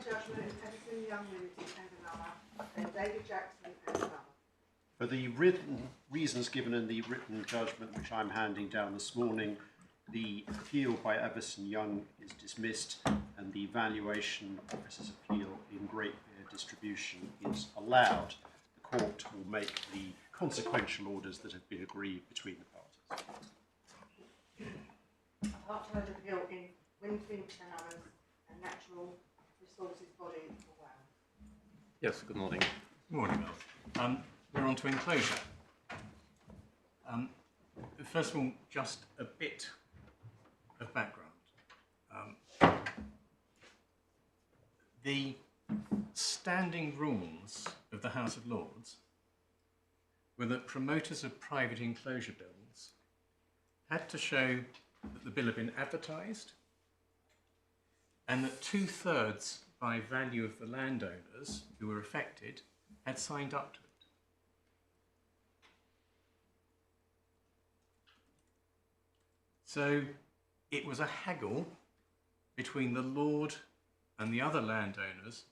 judgment in Henderson, Young Limited and another, and David Jackson and another. For the written reasons given in the written judgment which I'm handing down this morning, the appeal by Everson Young is dismissed and the valuation officer's appeal in Great Bear Distribution is allowed. The court will make the consequential orders that have been agreed between the parties. Part-time appeal in Wynne-Finch and others, and natural resources body for Wales. Yes, good morning. Good morning, Bill. We're on to enclosure. First of all, just a bit of background. The standing rules of the House of Lords were that promoters of private enclosure bills had to show that the bill had been advertised and that 2/3 by value of the landowners who were affected had signed up to it. So it was a haggle between the Lord and the other landowners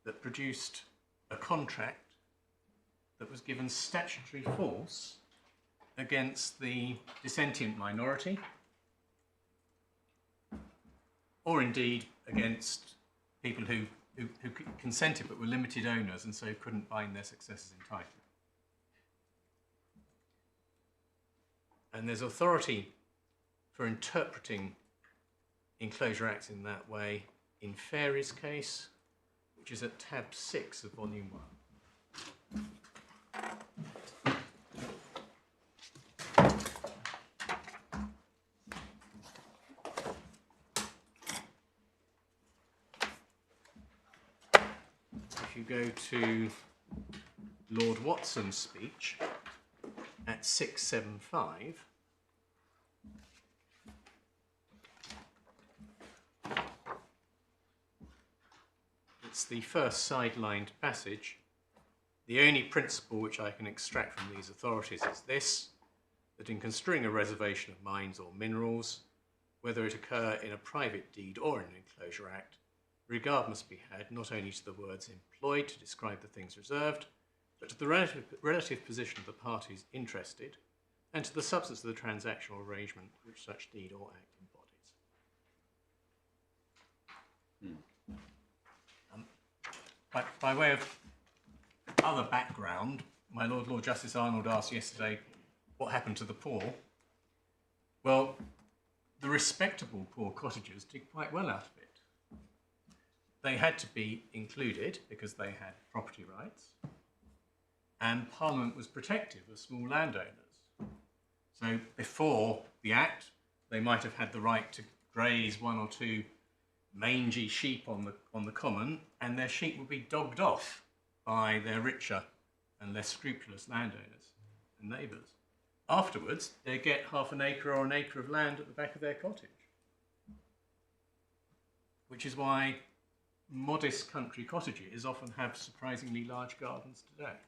that produced a contract that was given statutory force against the dissentient minority, or indeed against people who consented but were limited owners and so couldn't bind their successors in title. And there's authority for interpreting enclosure acts in that way in Fairey's case, which is at tab 6 of volume 1. If you go to Lord Watson's speech at 675, it's the first sidelined passage. The only principle which I can extract from these authorities is this, that in construing a reservation of mines or minerals, whether it occur in a private deed or in an enclosure act, regard must be had not only to the words employed to describe the things reserved, but to the relative position of the parties interested, and to the substance of the transactional arrangement which such deed or act embodies. By way of other background, my Lord Justice Arnold asked yesterday what happened to the poor. Well, the respectable poor cottagers did quite well out of it. They had to be included because they had property rights, and Parliament was protective of small landowners. So before the Act, they might have had the right to graze 1 or 2 mangy sheep on the common, and their sheep would be dogged off by their richer and less scrupulous landowners and neighbours. Afterwards, they get half an acre or an acre of land at the back of their cottage, which is why modest country cottages often have surprisingly large gardens today.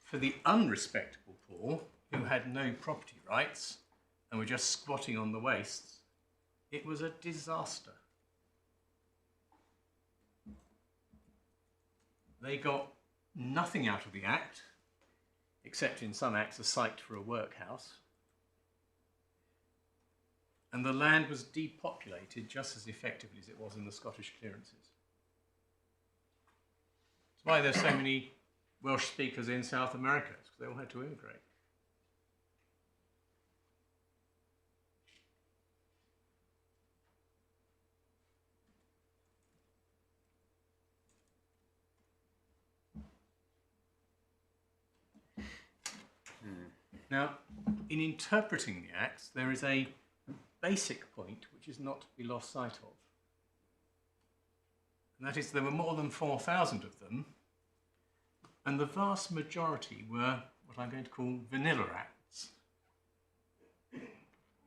For the unrespectable poor, who had no property rights and were just squatting on the wastes, it was a disaster. They got nothing out of the Act, except in some acts a site for a workhouse, and the land was depopulated just as effectively as it was in the Scottish clearances. That's why there's so many Welsh speakers in South America, because they all had to immigrate. Now, in interpreting the Acts, there is a basic point which is not to be lost sight of. And that is there were more than 4,000 of them, and the vast majority were what I'm going to call vanilla acts,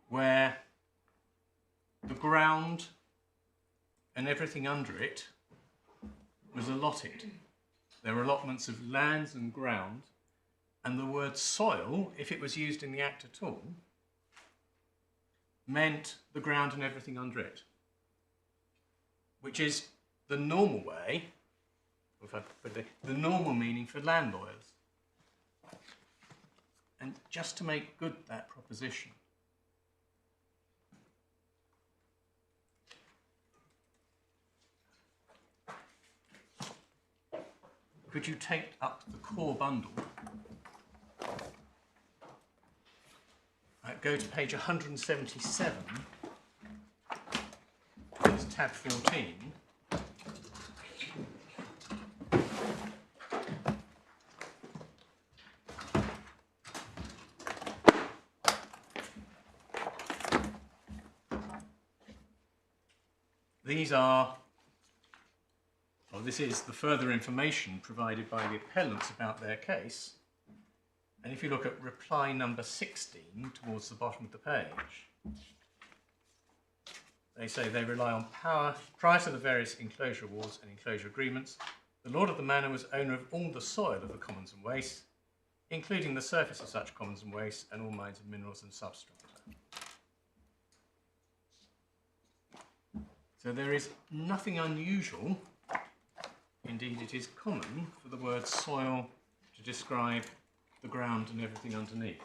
where the ground and everything under it was allotted. There were allotments of lands and ground, and the word soil, if it was used in the Act at all, meant the ground and everything under it, which is the normal way, if I put it, the normal meaning for land lawyers. And just to make good that proposition, could you take up the core bundle, go to page 177, it's tab 14, this is the further information provided by the appellants about their case. And if you look at reply number 16 towards the bottom of the page, they say they rely on power. Prior to the various enclosure awards and enclosure agreements, the lord of the manor was owner of all the soil of the commons and wastes, including the surface of such commons and wastes and all mines of minerals and substrata. So there is nothing unusual, indeed it is common, for the word soil to describe the ground and everything underneath.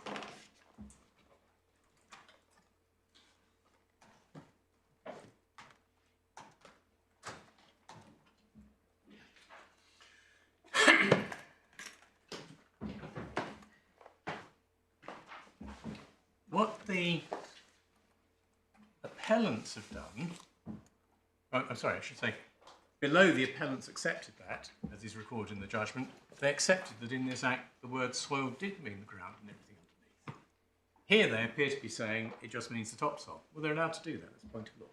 What the appellants have done, I'm sorry, I should say, below the appellants accepted that, as is recorded in the judgment, they accepted that in this act the word soil did mean the ground and everything underneath. Here they appear to be saying it just means the topsoil. Well, they're allowed to do that, that's the point of law.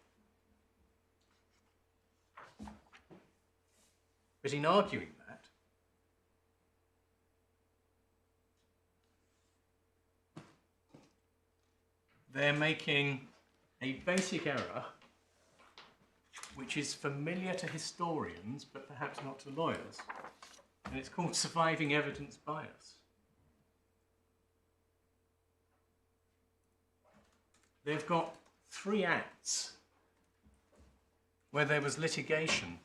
But in arguing that, they're making a basic error which is familiar to historians, but perhaps not to lawyers. And it's called surviving evidence bias. They've got 3 acts where there was litigation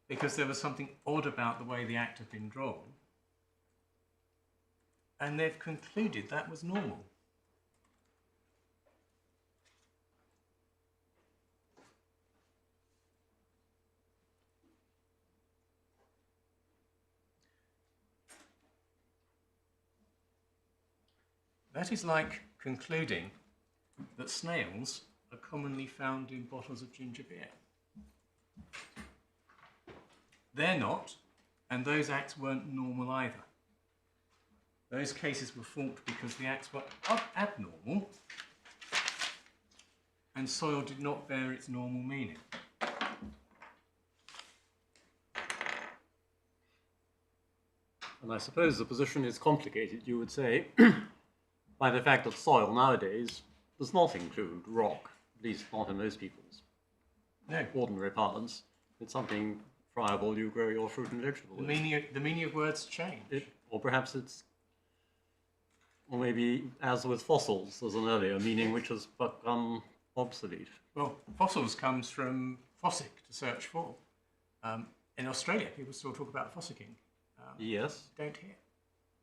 because there was something odd about the way the act had been drawn. And they've concluded that was normal. That is like concluding that snails are commonly found in bottles of ginger beer. They're not, and those acts weren't normal either. Those cases were fought because the acts were abnormal and soil did not bear its normal meaning. And I suppose the position is complicated, you would say, by the fact that soil nowadays does not include rock, at least not in most people's ordinary parlance. It's something friable, you grow your fruit and vegetables. The meaning of words change. Or perhaps it's, or maybe as with fossils, there's an earlier meaning which has become obsolete. Well, fossils comes from fossick, to search for. In Australia, people still talk about fossicking. Yes. Don't hear.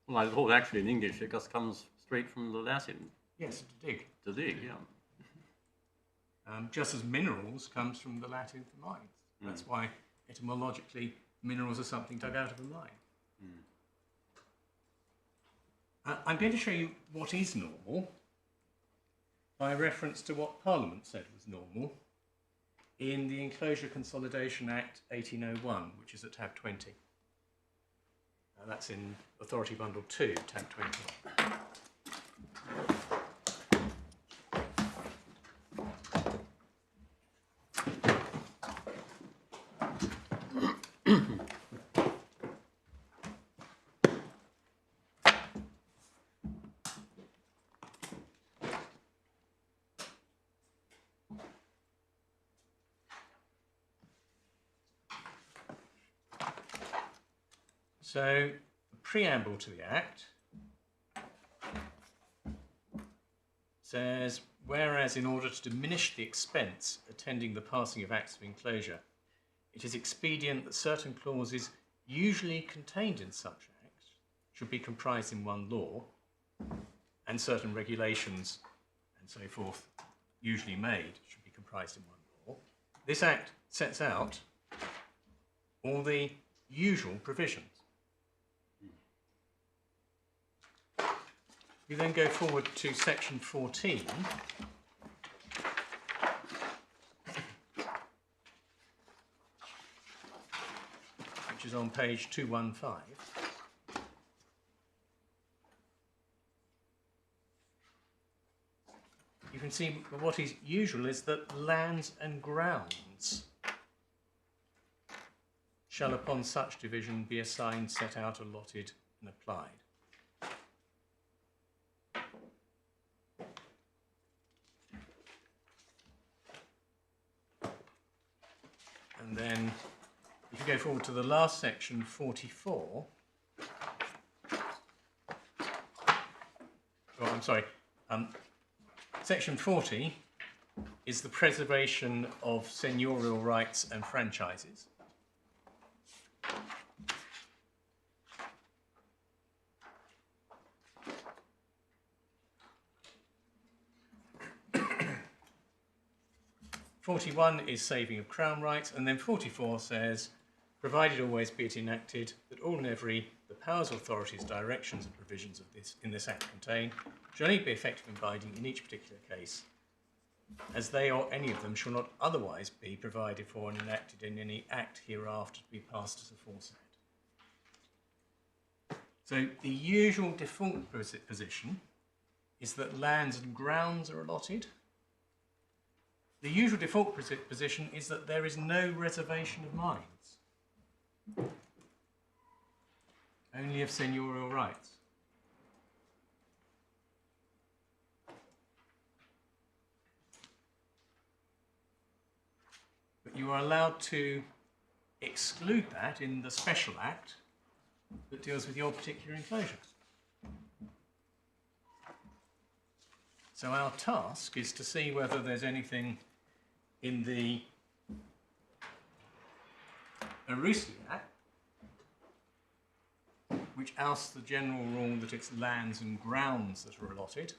Well, I thought actually in English it just comes straight from the Latin. Yes, to dig. To dig, yeah. Just as minerals comes from the Latin for mines. That's why etymologically minerals are something dug out of a mine. I'm going to show you what is normal by reference to what Parliament said was normal in the Enclosure Consolidation Act 1801, which is at tab 20. That's in Authority Bundle 2, tab 20. So, the preamble to the Act says, whereas in order to diminish the expense attending the passing of acts of enclosure, it is expedient that certain clauses usually contained in such acts should be comprised in one law, and certain regulations and so forth usually made should be comprised in one law. This act sets out all the usual provisions. We then go forward to section 14. Which is on page 215. You can see what is usual is that lands and grounds shall upon such division be assigned, set out, allotted and applied. And then if you go forward to the last section, 44. Oh, I'm sorry. Section 40 is the preservation of seigneurial rights and franchises. (41) is saving of crown rights, and then 44 says, provided always be it enacted that all and every the powers, authorities, directions and provisions of this in this act contain shall only be effective and binding in each particular case, as they or any of them shall not otherwise be provided for and enacted in any act hereafter to be passed as aforesaid. So the usual default position is that lands and grounds are allotted. The usual default position is that there is no reservation of mines, only of seigneurial rights. But you are allowed to exclude that in the special act that deals with your particular enclosure. So our task is to see whether there's anything in the Aroosi Act which ousts the general rule that it's lands and grounds that are allotted,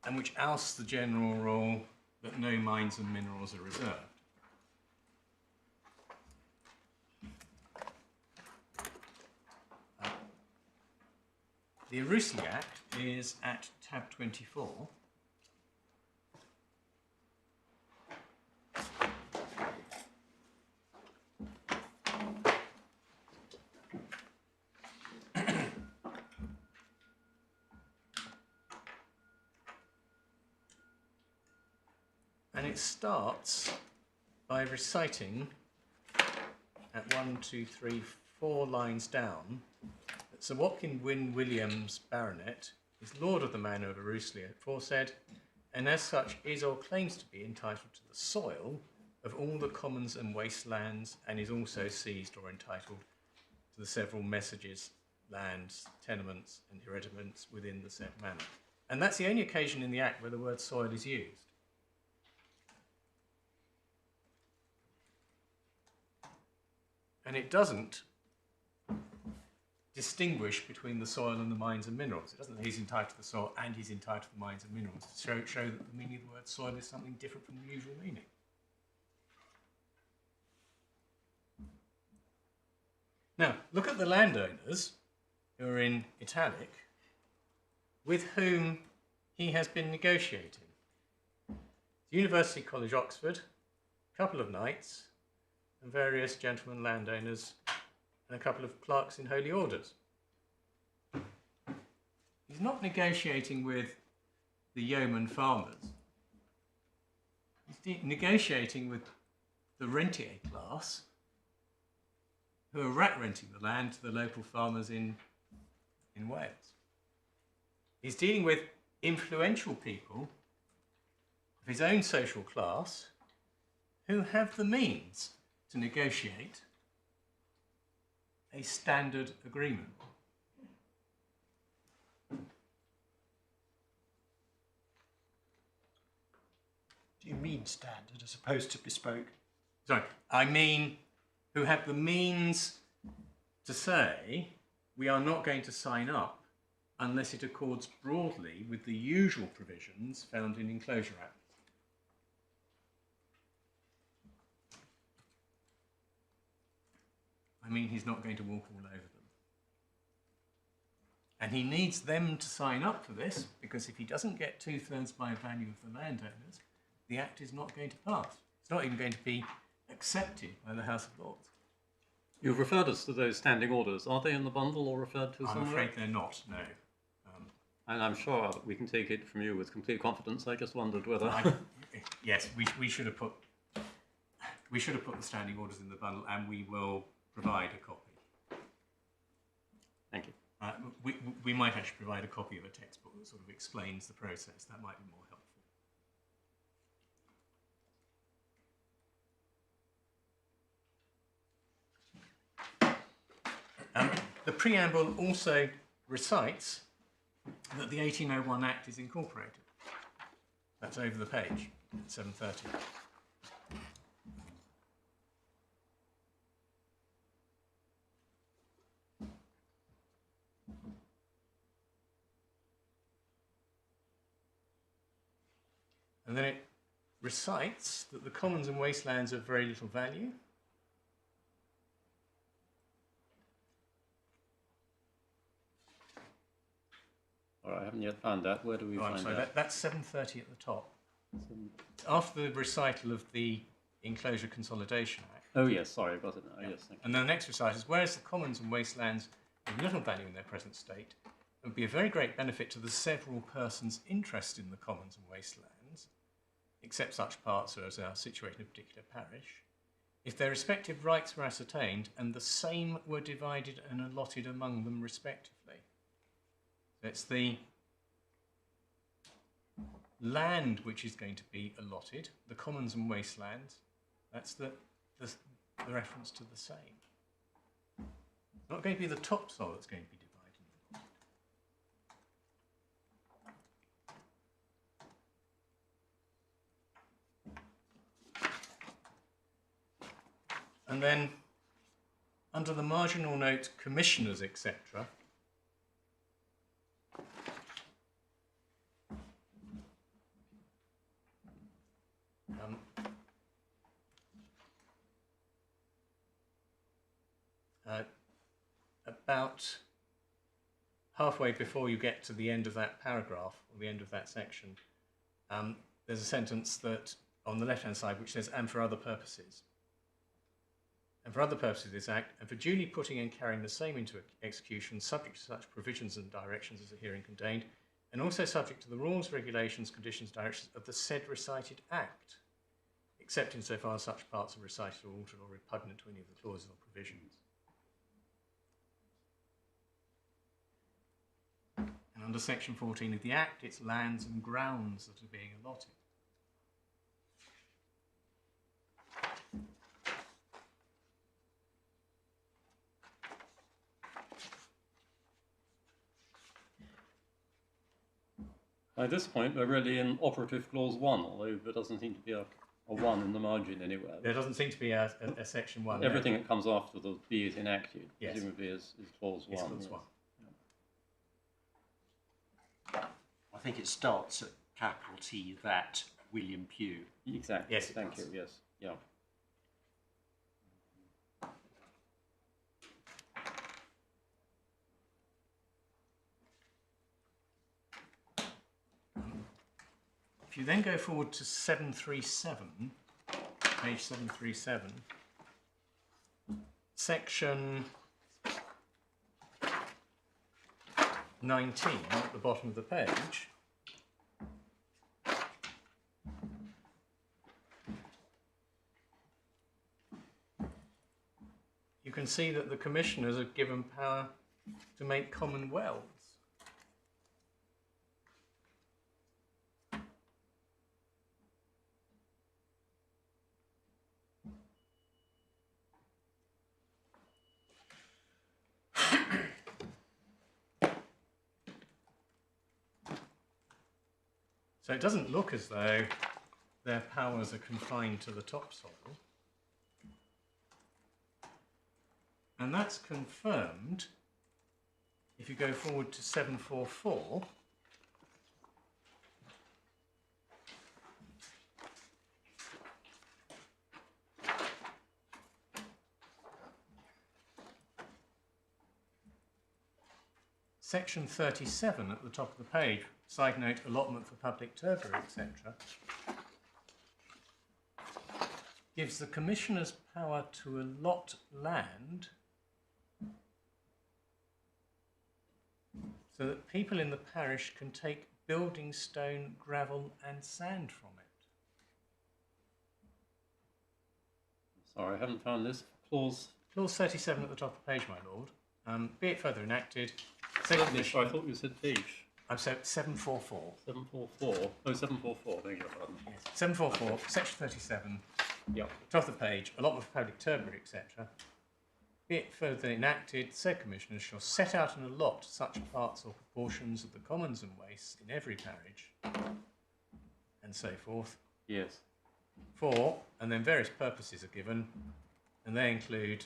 and which ousts the general rule that no mines and minerals are reserved. The Aroosi Act is at tab 24. And it starts by reciting at 1, 2, 3, 4 lines down that Sir Watkin Wynne Williams, Baronet, is Lord of the Manor of Aroosi aforesaid, and as such is or claims to be entitled to the soil of all the commons and wastelands, and is also seized or entitled to the several messages, lands, tenements and hereditaments within the said manor. And that's the only occasion in the Act where the word soil is used. And it doesn't distinguish between the soil and the mines and minerals. It doesn't say he's entitled to the soil and he's entitled to the mines and minerals. To show that the meaning of the word soil is something different from the usual meaning. Now, look at the landowners who are in italic with whom he has been negotiating. University College, Oxford, a couple of knights, and various gentlemen landowners, and a couple of clerks in holy orders. He's not negotiating with the yeoman farmers. He's negotiating with the rentier class who are rat renting the land to the local farmers in Wales. He's dealing with influential people of his own social class who have the means to negotiate a standard agreement. Do you mean standard as opposed to bespoke? Sorry, I mean who have the means to say we are not going to sign up unless it accords broadly with the usual provisions found in Enclosure Act. I mean he's not going to walk all over them. And he needs them to sign up for this, because if he doesn't get 2/3 by value of the landowners, the Act is not going to pass. It's not even going to be accepted by the House of Lords. You've referred us to those standing orders. Are they in the bundle or referred to I'm somewhere? afraid they're not, no. And I'm sure we can take it from you with complete confidence. I just wondered whether... Yes, we should have put the standing orders in the bundle, and we will provide a copy. Thank you. We might actually provide a copy of a textbook that sort of explains the process. That might be more helpful. The preamble also recites that the 1801 Act is incorporated. That's over the page, at 730. And then it recites that the commons and wastelands are of very little value. All right, I haven't yet found that. Where do we find that? That's 730 at the top. After the recital of the Enclosure Consolidation Act. Oh, yes, sorry, I got it now. Yes, thank you. And then the next recital is, whereas the commons and wastelands have little value in their present state, it would be a very great benefit to the several persons interested in the commons and wastelands, except such parts as are situated in a particular parish, if their respective rights were ascertained and the same were divided and allotted among them respectively. So it's the land which is going to be allotted, the commons and wastelands, that's the reference to the same. It's not going to be the topsoil that's going to be divided. And then, under the marginal note, commissioners, etc., about halfway before you get to the end of that paragraph, or the end of that section, there's a sentence that on the left-hand side which says, and for other purposes. And for other purposes of this Act, and for duly putting and carrying the same into execution, subject to such provisions and directions as are herein contained, and also subject to the rules, regulations, conditions, directions of the said recited Act, except insofar as such parts are recited or altered or repugnant to any of the clauses or provisions. And under section 14 of the Act, it's lands and grounds that are being allotted. By this point, we're really in operative clause 1, although there doesn't seem to be a 1 in the margin anywhere. There doesn't seem to be a section 1. Everything that comes after the B is enacted, yes, presumably is clause 1. It's clause 1. I think it starts at capital T, that William Pugh. Exactly. Yes, thank you. Yes. Yeah. If you then go forward to 737, page 737, section 19 at the bottom of the page, you can see that the commissioners are given power to make common wells. So it doesn't look as though their powers are confined to the topsoil. And that's confirmed if you go forward to 744. Section 37 at the top of the page, side note, allotment for public turbary, etc., gives the commissioners power to allot land so that people in the parish can take building stone, gravel and sand from it. Sorry, I haven't found this clause. Clause 37 at the top of the page, my lord. Be it further enacted. I thought you said page. I'm sorry, 744. 744. Oh, 744, beg your pardon. Yes. 744, section 37. Yep. Top of the page, allotment for public turbary, etc. Be it further enacted, said commissioners shall set out and allot such parts or proportions of the commons and wastes in every parish, and so forth. Yes. For, and then various purposes are given, and they include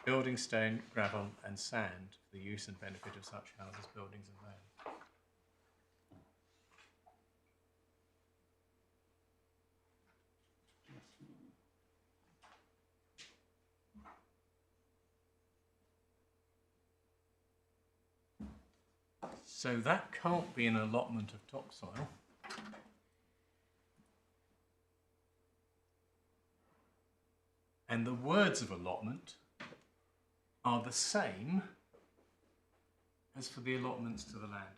building stone, gravel and sand for the use and benefit of such houses, buildings and land. So that can't be an allotment of topsoil. And the words of allotment are the same as for the allotments to the landowners.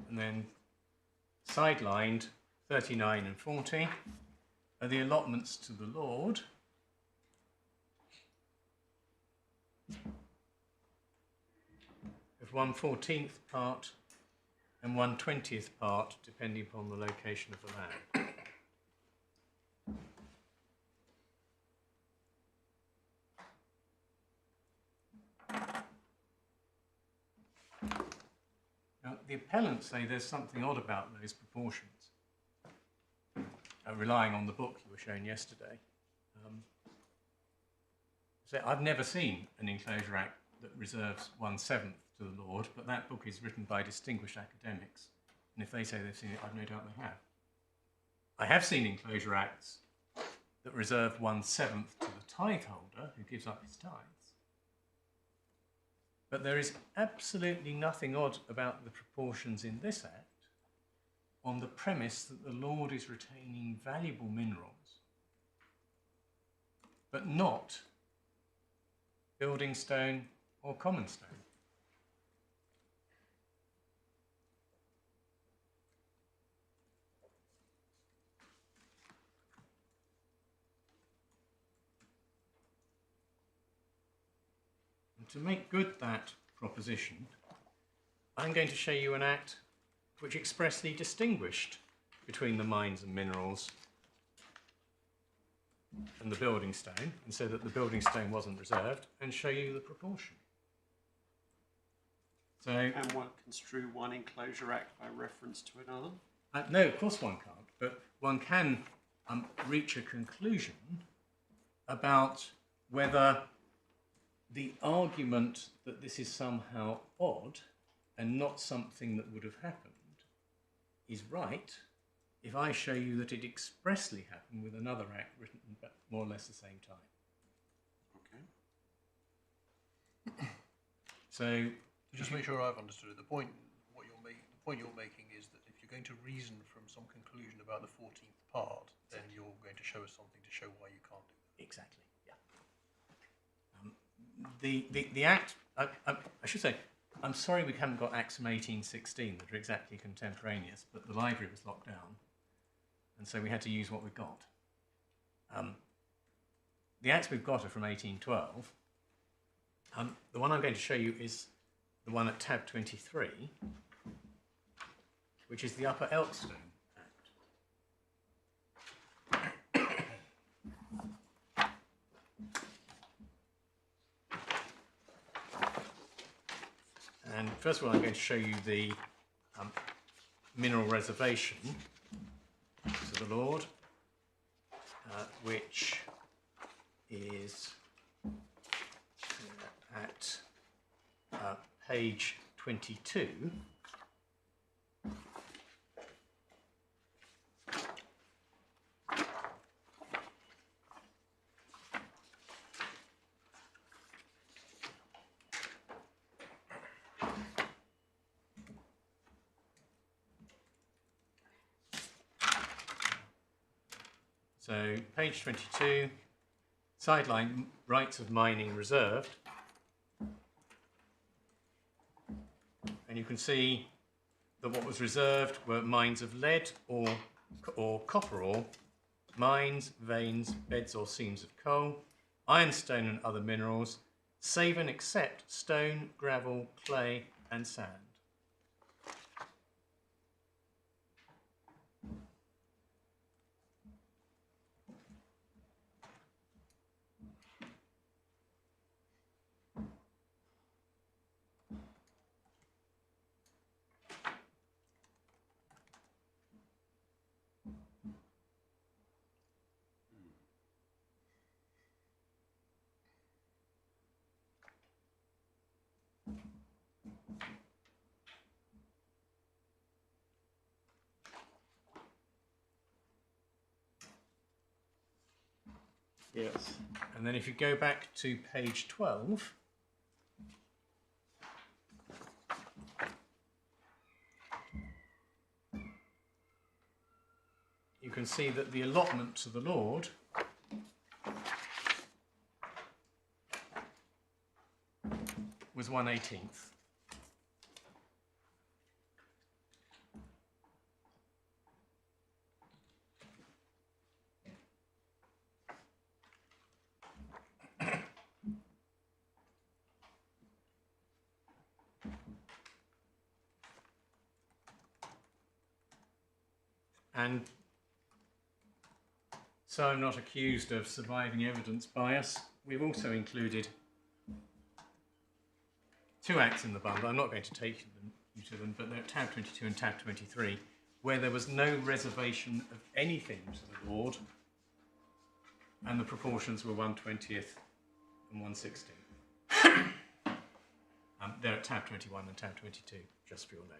And then sidelined 39 and 40 are the allotments to the Lord. Of 1/14 part and 1/20 part, depending upon the location of the land. Now, the appellants say there's something odd about those proportions, relying on the book you were shown yesterday. So I've never seen an Enclosure Act that reserves 1/7 to the Lord, but that book is written by distinguished academics, and if they say they've seen it, I've no doubt they have. I have seen Enclosure Acts that reserve 1/7 to the tithe holder who gives up his tithes. But there is absolutely nothing odd about the proportions in this Act on the premise that the Lord is retaining valuable minerals, but not building stone or common stone. And to make good that proposition, I'm going to show you an act which expressly distinguished between the mines and minerals and the building stone, and so that the building stone wasn't reserved, and show you the proportion. So, Can one construe one Enclosure Act by reference to another? no, of course one can't, but one can reach a conclusion about whether the argument that this is somehow odd and not something that would have happened is right if I show you that it expressly happened with another act written at more or less the same time. Okay. So, To just make sure I've understood it, the point you're making is that if you're going to reason from some conclusion about the 14th part, then you're going to show us something to show why you can't do that. exactly, yeah. The Act, I should say, I'm sorry we haven't got Acts from 1816 that are exactly contemporaneous, but the library was locked down, and so we had to use what we've got. The Acts we've got are from 1812. The one I'm going to show you is the one at tab 23, which is the Upper Elkstone Act. And first of all, I'm going to show you the mineral reservation to the Lord, which is at page 22. So, page 22, sideline, rights of mining reserved. And you can see that what was reserved were mines of lead or copper ore, mines, veins, beds or seams of coal, ironstone and other minerals, save and except stone, gravel, clay and sand. Yes. And then if you go back to page 12, you can see that the allotment to the Lord was 1/18. And so I'm not accused of surviving evidence bias, we've also included two acts in the bundle. I'm not going to take you to them, but they're at tab 22 and tab 23, where there was no reservation of anything to the Lord, and the proportions were 1/20 and 1/16. They're at tab 21 and tab 22, just for your note.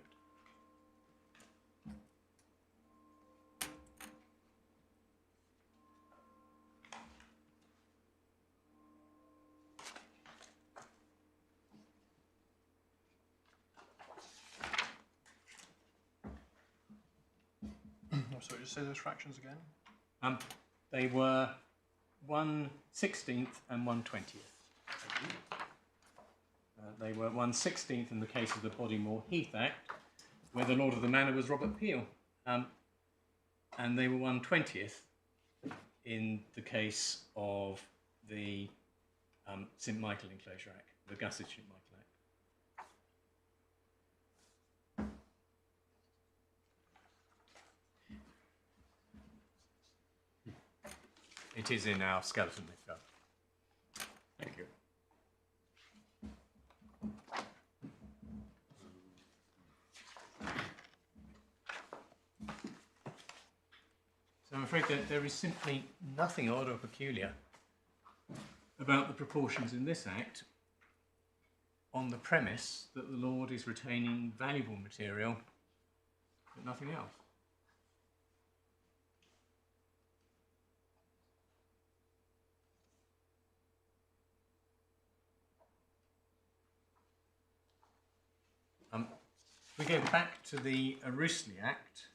So just say those fractions again. They were 1/16 and 1/20. They were 1/16 in the case of the Bodymore Heath Act, where the Lord of the Manor was Robert Peel, and they were 1/20 in the case of the St Michael Enclosure Act, the Gusset St Michael Act. It is in our skeleton they've got. Thank you. So I'm afraid that there is simply nothing odd or peculiar about the proportions in this Act, on the premise that the Lord is retaining valuable material, but nothing else. We go back to the Aroosley Act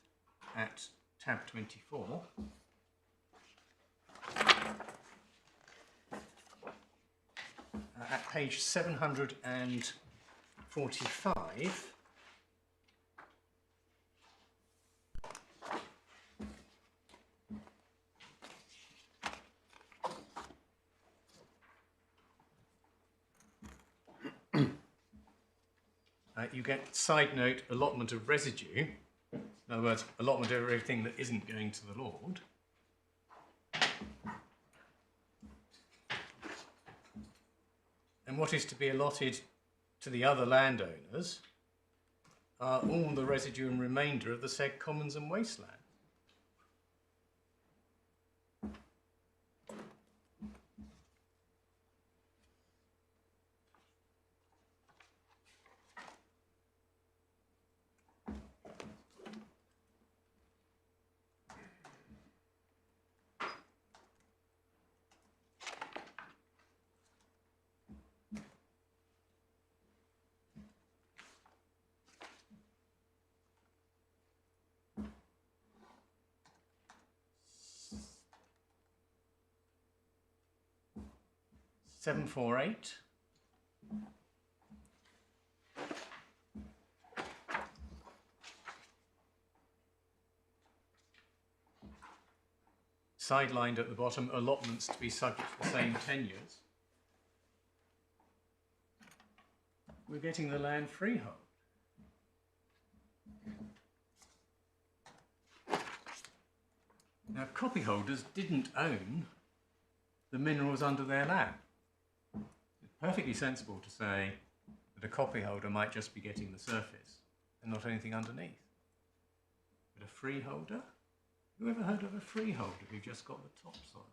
at tab 24. At page 740. 45. You get, side note, allotment of residue. In other words, allotment of everything that isn't going to the Lord. And what is to be allotted to the other landowners are all the residue and remainder of the said commons and wasteland. Seven, 4, 8. Sidelined at the bottom, allotments to be subject to the same tenures. We're getting the land freehold. Now, copyholders didn't own the minerals under their land. It's perfectly sensible to say that a copyholder might just be getting the surface and not anything underneath. But a freeholder? Who ever heard of a freeholder who just got the topsoil?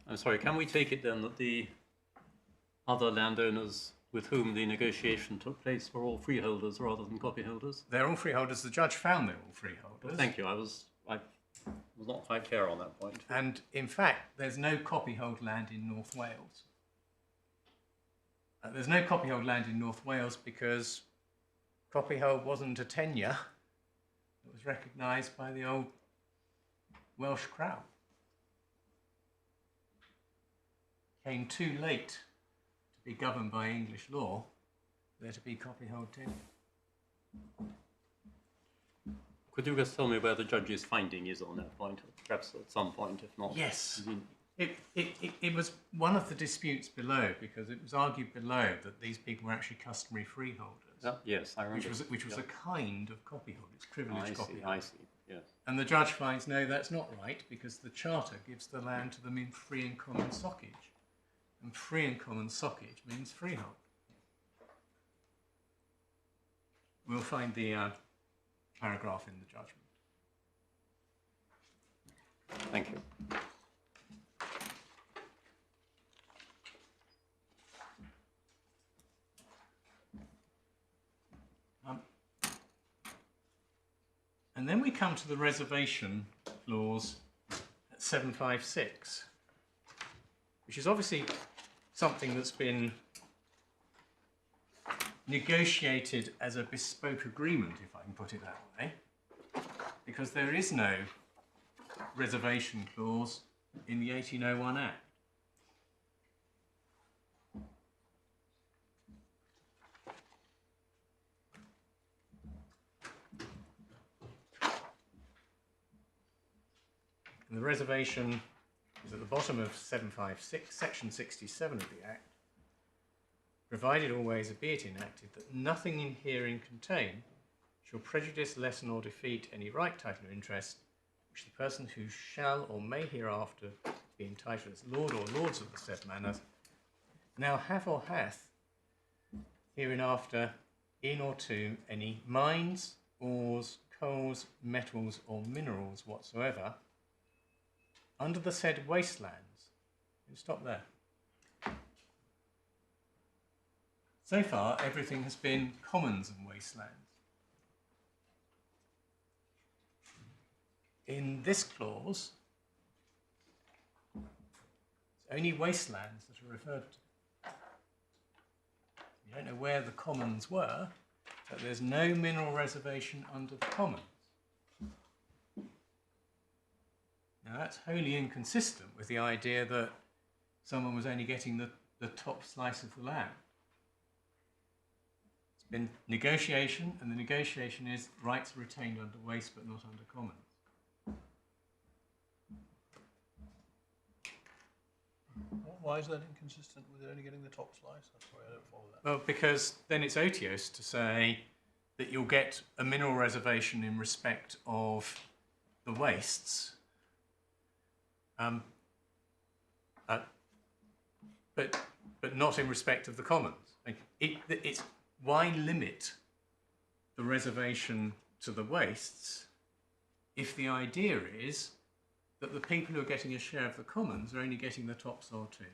I'm sorry, can we take it then that the other landowners with whom the negotiation took place were all freeholders rather than copyholders? They're all freeholders. The judge found they're all freeholders. Thank you. I was not quite clear on that point. And in fact, there's no copyhold land in North Wales. There's no copyhold land in North Wales because copyhold wasn't a tenure that was recognised by the old Welsh crown. Came too late to be governed by English law, there to be copyhold tenure. Could you just tell me where the judge's finding is on that point, perhaps at some point, if not? Yes. It was one of the disputes below, because it was argued below that these people were actually customary freeholders. Yes, I remember. Which was a kind of copyhold. It's privileged copyhold. I see, yes. And the judge finds, no, that's not right, because the charter gives the land to them in free and common soccage. And free and common soccage means freehold. We'll find the paragraph in the judgment. Thank you. And then we come to the reservation clause at 756, which is obviously something that's been negotiated as a bespoke agreement, if I can put it that way, because there is no reservation clause in the 1801 Act. And the reservation is at the bottom of 756, section 67 of the Act, provided always, be it enacted, that nothing in herein contained shall prejudice, lessen, or defeat any right, title, or interest which the person who shall or may hereafter be entitled as lord or lords of the said manor now have or hath hereinafter in or to any mines, ores, coals, metals, or minerals whatsoever under the said wastelands. You stop there. So far, everything has been commons and wastelands. In this clause, it's only wastelands that are referred to. You don't know where the commons were, but there's no mineral reservation under the commons. Now that's wholly inconsistent with the idea that someone was only getting the top slice of the land. It's been negotiation, and the negotiation is rights are retained under waste but not under commons. Why is that inconsistent with only getting the top slice? I'm sorry, I don't follow that. Well, because then it's otiose to say that you'll get a mineral reservation in respect of the wastes, but not in respect of the commons. It's why limit the reservation to the wastes if the idea is that the people who are getting a share of the commons are only getting the topsoil too.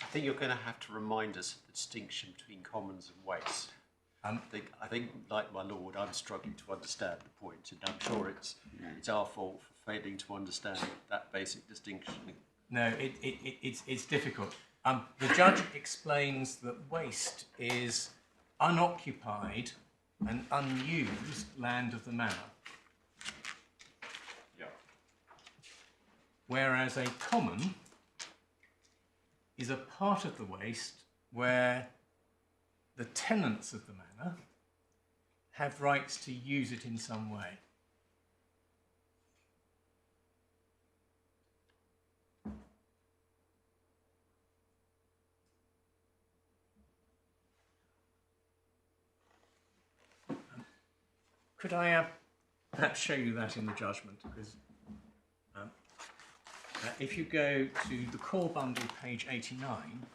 I think you're going to have to remind us of the distinction between commons and waste. I think, like my lord, I'm struggling to understand the point, and I'm sure it's our fault for failing to understand that basic distinction. No, it's difficult. The judge explains that waste is unoccupied and unused land of the manor. Yeah. Whereas a common is a part of the waste where the tenants of the manor have rights to use it in some way. Could I perhaps show you that in the judgment? Because if you go to the core bundle, page 89,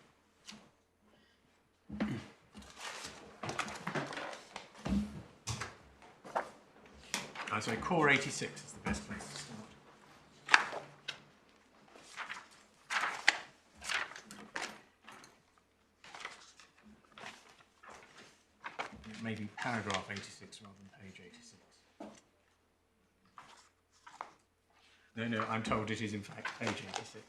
so core 86 is the best place to start. It may be paragraph 86 rather than page 86. No, I'm told it is in fact page 86.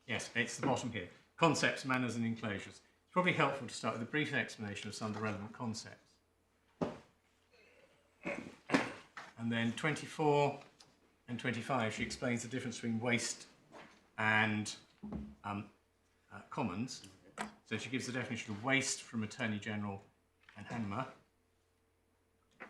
Yes, it's the bottom here. Concepts, manners and enclosures. It's probably helpful to start with a brief explanation of some of the relevant concepts. And then 24 and 25, she explains the difference between waste and commons. So she gives the definition of waste from Attorney General and Hanmer.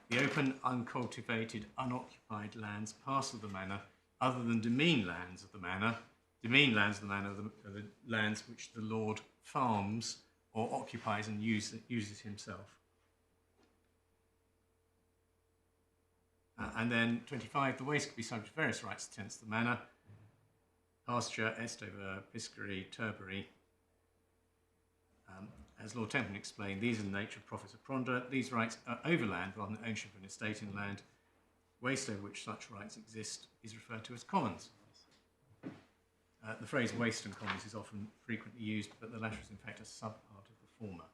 The open, uncultivated, unoccupied lands, parts of the manor, other than demesne lands of the manor. Demesne lands of the manor are the lands which the Lord farms or occupies and uses himself. And then 25, the waste could be subject to various rights to tenants of the manor. Pasture, estover, piscary, turbary. As Lord Templeton explained, these are the nature of profits of pronda. These rights are over land rather than ownership of an estate in land. Waste over which such rights exist is referred to as commons. The phrase waste and commons is often frequently used, but the latter is in fact a subpart of the former.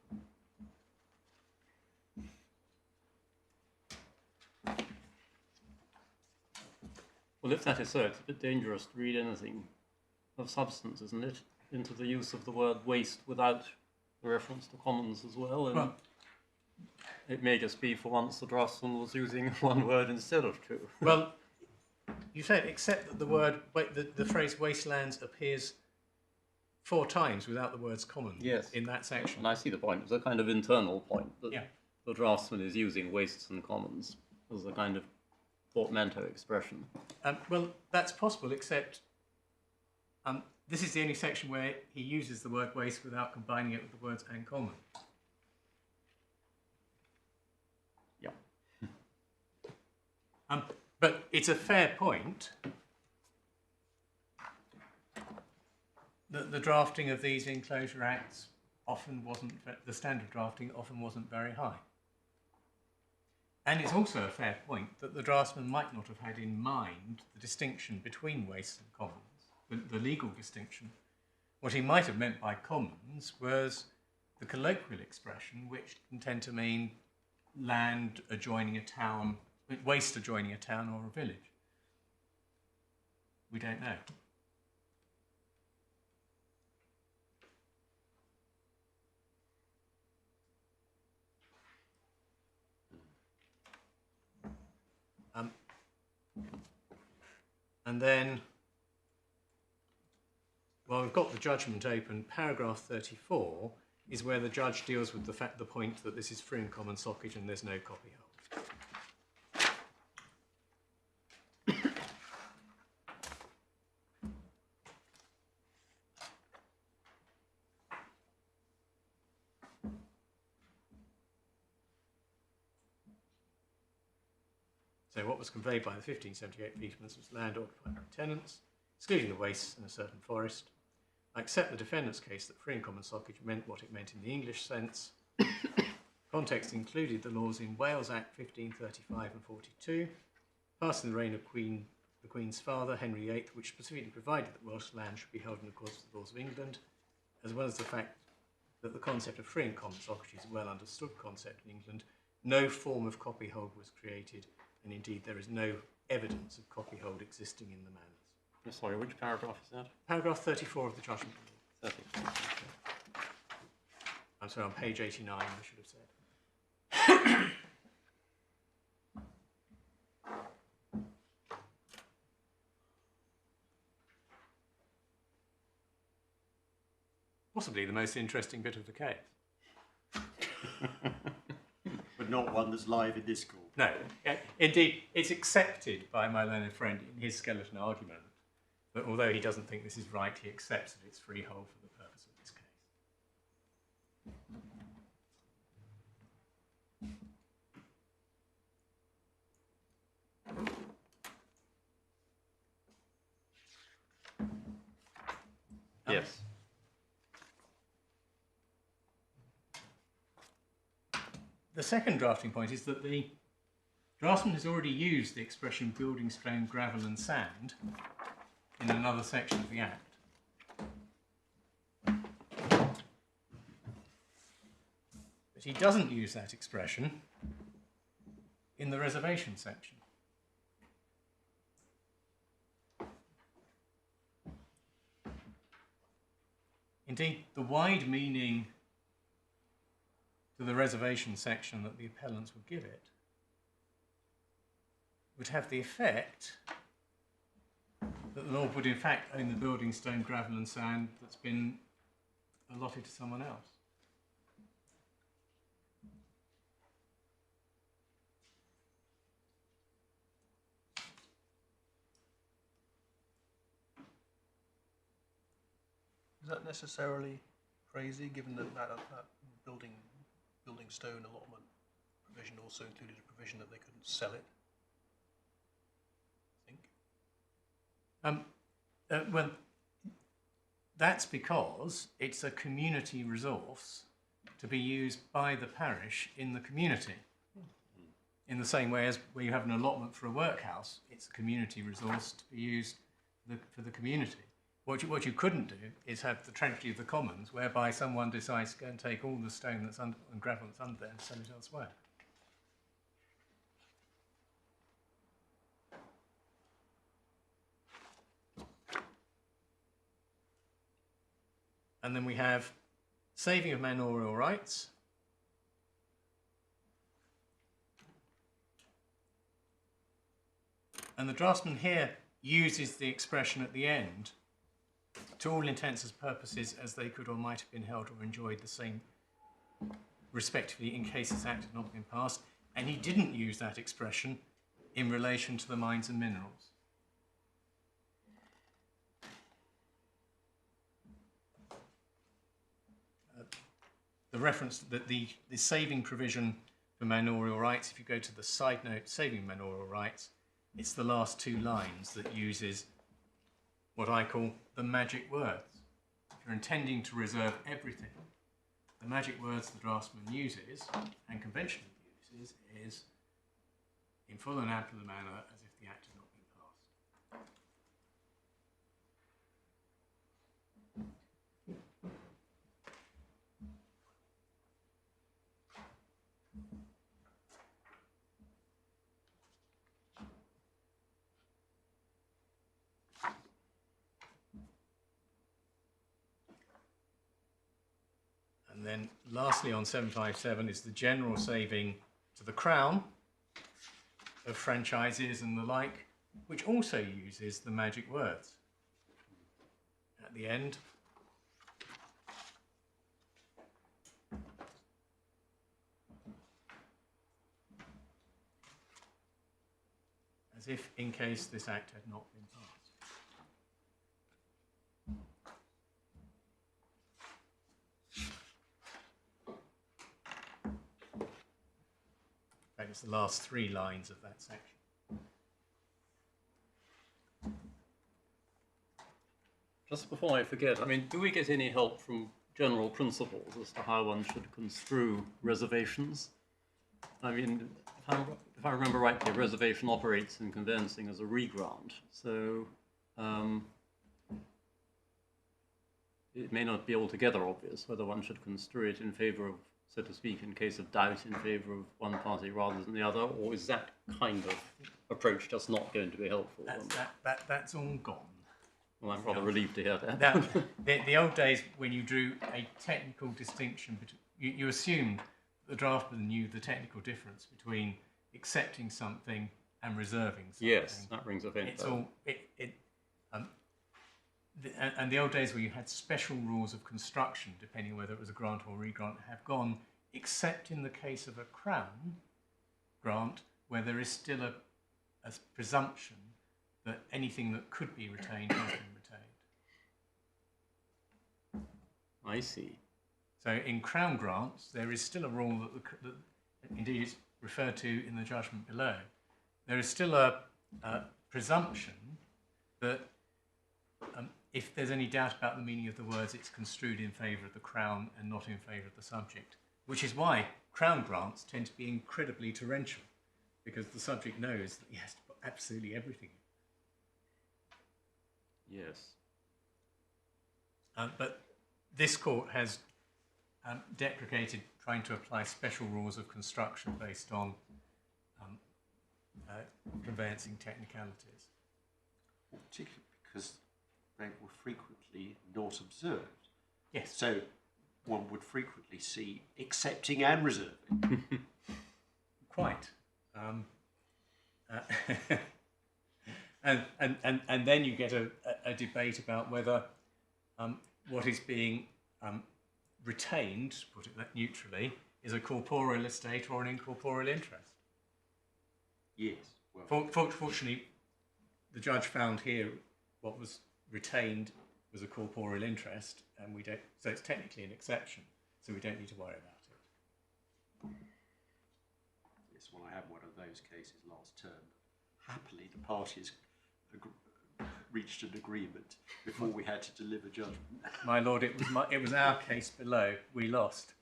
Well, if that is so, it's a bit dangerous to read anything of substance, isn't it, into the use of the word waste without the reference to commons as well. And Well, it may just be for once the draftsman was using one word instead of two. well, you said except that the word, the phrase wastelands appears 4 times without the words commons in that section. And I see the point. It's a kind of internal point that Yeah. the draftsman is using wastes and commons as a kind of portmanteau expression. Well, that's possible, except this is the only section where he uses the word waste without combining it with the words and common. Yeah. But it's a fair point that the drafting of these enclosure acts often wasn't, the standard drafting often wasn't very high. And it's also a fair point that the draftsman might not have had in mind the distinction between wastes and commons, the legal distinction. What he might have meant by commons was the colloquial expression, which can tend to mean land adjoining a town, waste adjoining a town or a village. We don't know. And then, well, we've got the judgment open. Paragraph 34 is where the judge deals with the point that this is free and common soccage and there's no copyhold. So what was conveyed by the 1578 Beefmans was land occupied by tenants, excluding the wastes and a certain forest. I accept the defendant's case that free and common soccage meant what it meant in the English sense. Context included the laws in Wales Act 1535 and 42, passed in the reign of the Queen's father, Henry VIII, which specifically provided that Welsh land should be held in accordance with the laws of England, as well as the fact that the concept of free and common soccage is a well understood concept in England. No form of copyhold was created, and indeed there is no evidence of copyhold existing in the manors. Sorry, which paragraph is that? Paragraph 34 of the judgment. 34. I'm sorry, on page 89 I should have said. Possibly the most interesting bit of the case. But not one that's live in this court. No, indeed, it's accepted by my learned friend in his skeleton argument that although he doesn't think this is right, he accepts that it's freehold for the purpose of this case. Yes. The second drafting point is that the draftsman has already used the expression building stone, gravel and sand in another section of the Act. But he doesn't use that expression in the reservation section. Indeed, the wide meaning to the reservation section that the appellants would give it would have the effect that the Lord would in fact own the building, stone, gravel and sand that's been allotted to someone else. Is that necessarily crazy, given that that building stone allotment provision also included a provision that they couldn't sell it? I think. Well, that's because it's a community resource to be used by the parish in the community. In the same way as where you have an allotment for a workhouse, it's a community resource to be used for the community. What you couldn't do is have the tragedy of the commons, whereby someone decides to go and take all the stone that's under, and gravel that's under there and sell it elsewhere. And then we have saving of manorial rights. And the draftsman here uses the expression at the end, to all intents and purposes as they could or might have been held or enjoyed the same, respectively, in case this act had not been passed. And he didn't use that expression in relation to the mines and minerals. The reference that the saving provision for manorial rights, if you go to the side note, saving manorial rights, it's the last two lines that uses what I call the magic words. If you're intending to reserve everything, the magic words the draftsman uses, and conventionally uses, is in full and ample manner as if the act had not been passed. And then lastly on 757 is the general saving to the Crown of franchises and the like, which also uses the magic words at the end. As if in case this act had not been passed. That is the last 3 lines of that section. Just before I forget, I mean, do we get any help from general principles as to how one should construe reservations? I mean, if I remember rightly, a reservation operates in conveyancing as a regrant, so it may not be altogether obvious whether one should construe it in favour of, so to speak, in case of doubt, in favour of one party rather than the other, or is that kind of approach just not going to be helpful? That's all gone. Well, I'm rather relieved to hear that. Now, the old days when you drew a technical distinction, you assumed the draftsman knew the technical difference between accepting something and reserving something. Yes, that rings a faint bell. And the old days where you had special rules of construction, depending whether it was a grant or a regrant, have gone, except in the case of a crown grant, where there is still a presumption that anything that could be retained has been retained. I see. So in crown grants, there is still a rule that indeed is referred to in the judgment below. There is still a presumption that if there's any doubt about the meaning of the words, it's construed in favour of the crown and not in favour of the subject, which is why crown grants tend to be incredibly torrential, because the subject knows that he has to put absolutely everything in. Yes. But this court has deprecated trying to apply special rules of construction based on conveyancing technicalities. Well, particularly because they were frequently not observed. Yes. So one would frequently see accepting and reserving. Quite. And then you get a debate about whether what is being retained, to put it that neutrally, is a corporeal estate or an incorporeal interest. Yes. Well, Fortunately, the judge found here what was retained was a corporeal interest, and we don't. So it's technically an exception. So we don't need to worry about it. yes, well, I had one of those cases last term. Happily, the parties reached an agreement before we had to deliver judgment. My lord, it was our case below. We lost.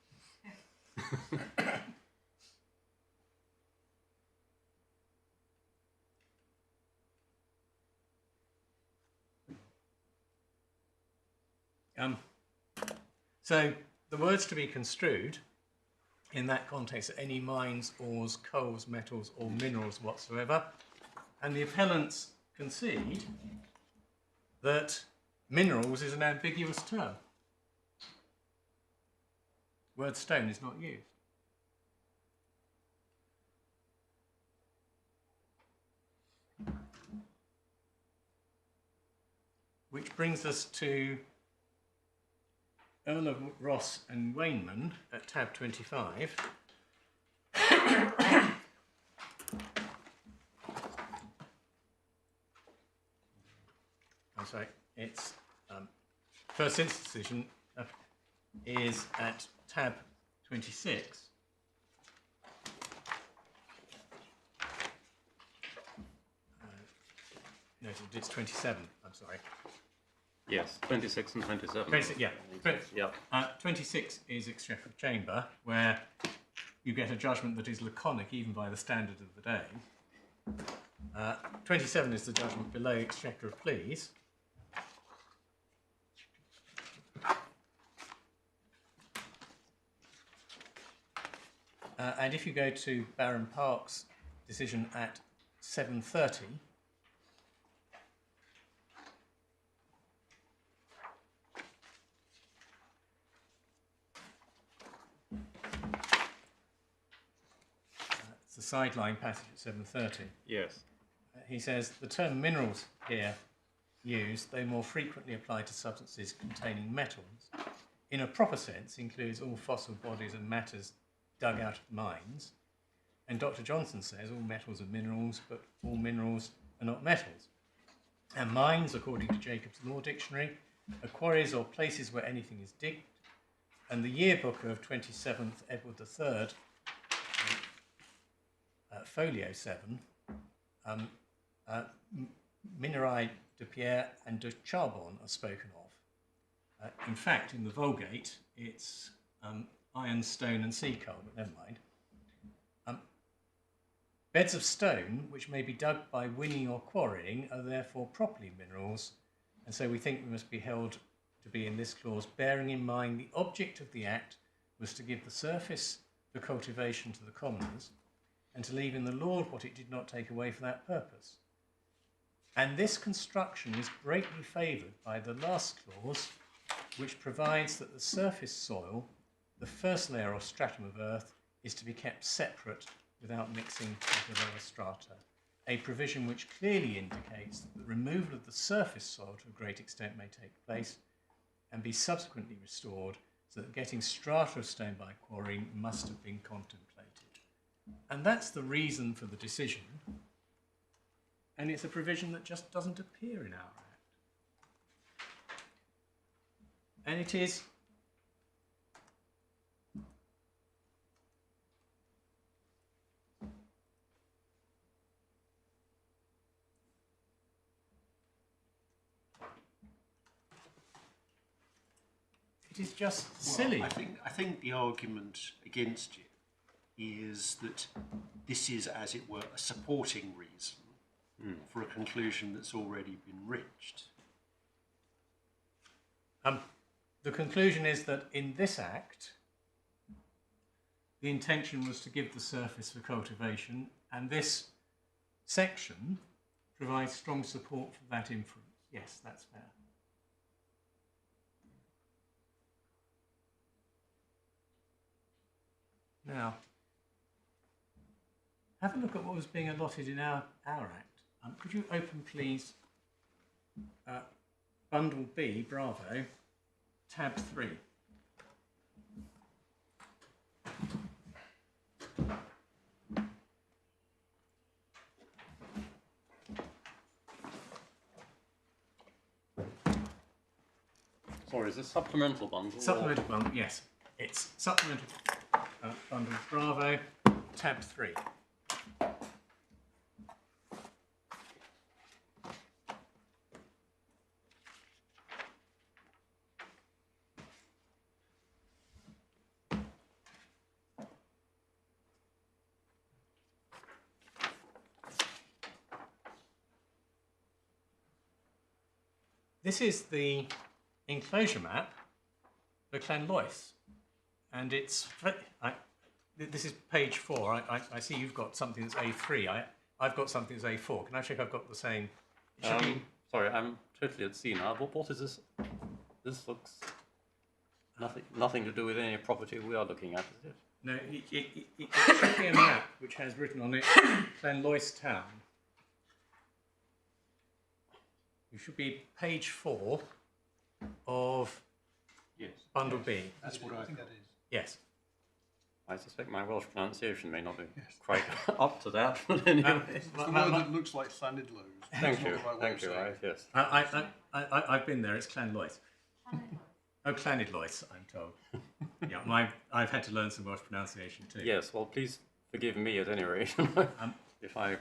So the words to be construed in that context are any mines, ores, coals, metals, or minerals whatsoever, and the appellants concede that minerals is an ambiguous term. Word stone is not used. Which brings us to Earl of Ross and Wynne-Finch at tab 25. I'm sorry, it's first instance decision is at tab 26. No, it's 27, I'm sorry. Yes, 26 and 27. 26, yeah. Yeah. 26 is Exchequer of Chamber, where you get a judgment that is laconic even by the standard of the day. 27 is the judgment below Exchequer of Pleas. And if you go to Baron Park's decision at 7:30, it's the sideline passage at 7:30. Yes. he says the term minerals here used, they more frequently apply to substances containing metals. In a proper sense, includes all fossil bodies and matters dug out of mines. And Dr. Johnson says all metals are minerals, but all minerals are not metals. And mines, according to Jacob's Law Dictionary, are quarries or places where anything is digged. And the yearbook of 27th Edward III, folio 7, minerai de pierre and de charbon are spoken of. In fact, in the Vulgate, it's iron, stone and sea coal, but never mind. Beds of stone, which may be dug by winning or quarrying, are therefore properly minerals, and so we think we must be held to be in this clause, bearing in mind the object of the Act was to give the surface for cultivation to the commoners, and to leave in the Lord what it did not take away for that purpose. And this construction is greatly favoured by the last clause, which provides that the surface soil, the first layer or stratum of earth, is to be kept separate without mixing with the lower strata, a provision which clearly indicates that the removal of the surface soil to a great extent may take place and be subsequently restored, so that getting strata of stone by quarrying must have been contemplated. And that's the reason for the decision, and it's a provision that just doesn't appear in our Act. And it is just silly. Well, I think the argument against it is that this is, as it were, a supporting reason for a conclusion that's already been reached. The conclusion is that in this Act, the intention was to give the surface for cultivation, and this section provides strong support for that inference. Yes, that's fair. Now, have a look at what was being allotted in our Act. Could you open, please, Bundle B, Bravo, tab 3. Sorry, is this supplemental bundle? Supplemental bundle, yes. It's supplemental bundle Bravo, tab 3. This is the enclosure map for Llanlois, and it's this is page 4. I see you've got something that's A3. I've got something that's A4. Can I check I've got the same? Sorry, I'm totally at sea now. What is this? This looks nothing to do with any property we are looking at, is it? No, it should be a map which has written on it Llanlois Town. You should be page 4 of Bundle B. That's what I think that is. Yes. I suspect my Welsh pronunciation may not be quite up to that. But anyway. It's the word that looks like Llanidloes. Thank you. Thank you. Right, yes. I've been there. It's Llanlois. Oh, Llanidloes, I'm told. Yeah, I've had to learn some Welsh pronunciation too. Yes. Well, please forgive me at any rate if I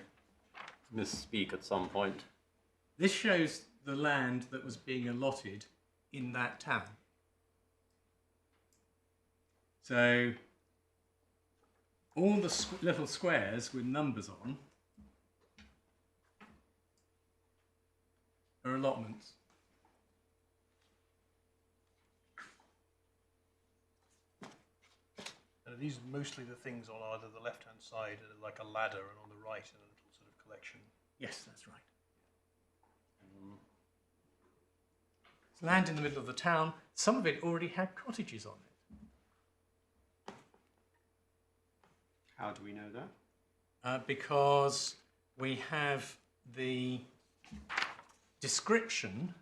misspeak at some point. This shows the land that was being allotted in that town. So all the little squares with numbers on are allotments. And are these mostly the things on either the left-hand side, like a ladder, and on the right, in a little sort of collection? Yes, that's right. It's land in the middle of the town. Some of it already had cottages on it. How do we know that? Because we have the description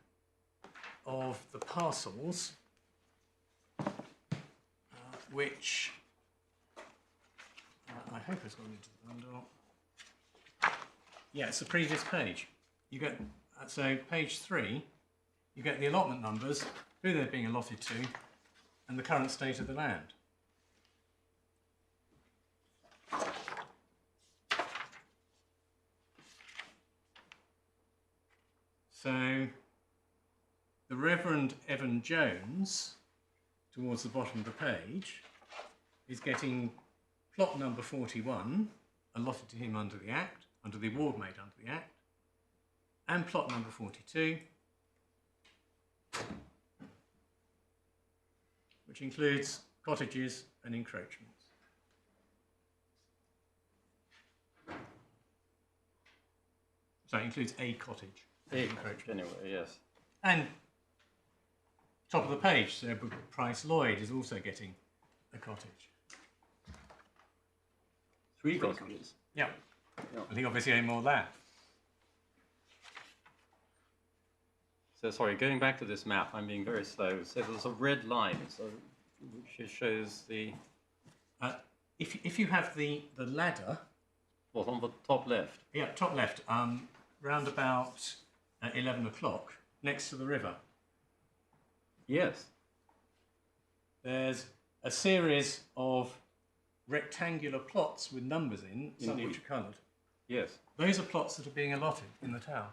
of the parcels, which I hope has gone into the bundle. Yeah, it's the previous page. You get so page 3. You get the allotment numbers, who they're being allotted to, and the current state of the land. So the Reverend Evan Jones, towards the bottom of the page, is getting plot number 41, allotted to him under the Act, under the award made under the Act, and plot number 42, which includes cottages and encroachments. So it includes a cottage. Anyway, yes. And top of the page, Sir Price Lloyd is also getting a cottage. 3 cottages. Yeah. Yeah. Well, he obviously owned more land. So sorry, going back to this map, I'm being very slow. So there's a red line, so which shows the. If you have the ladder. What, on the top left? Yeah, top left. Round about 11 o'clock, next to the river. Yes. There's a series of rectangular plots with numbers in, some of which are coloured. Yes. Those are plots that are being allotted in the town.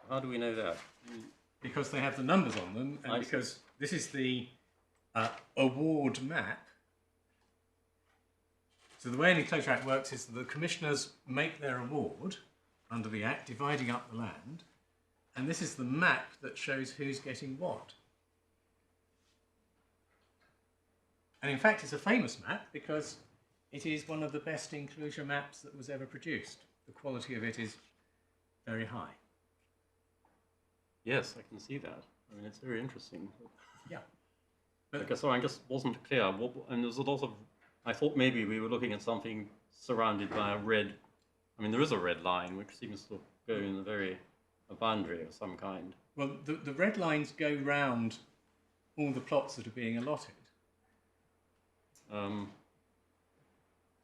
How do we know that? Because they have the numbers on them, and because this is the award map. So the way an enclosure act works is that the commissioners make their award under the Act, dividing up the land, and this is the map that shows who's getting what. And in fact, it's a famous map because it is one of the best enclosure maps that was ever produced. The quality of it is very high. Yes, I can see that. I mean, it's very interesting. Yeah. But, Okay, so I just wasn't clear. And there's a lot of. I thought maybe we were looking at something surrounded by a red. I mean, there is a red line which seems to go in a boundary of some kind. well, the red lines go round all the plots that are being allotted.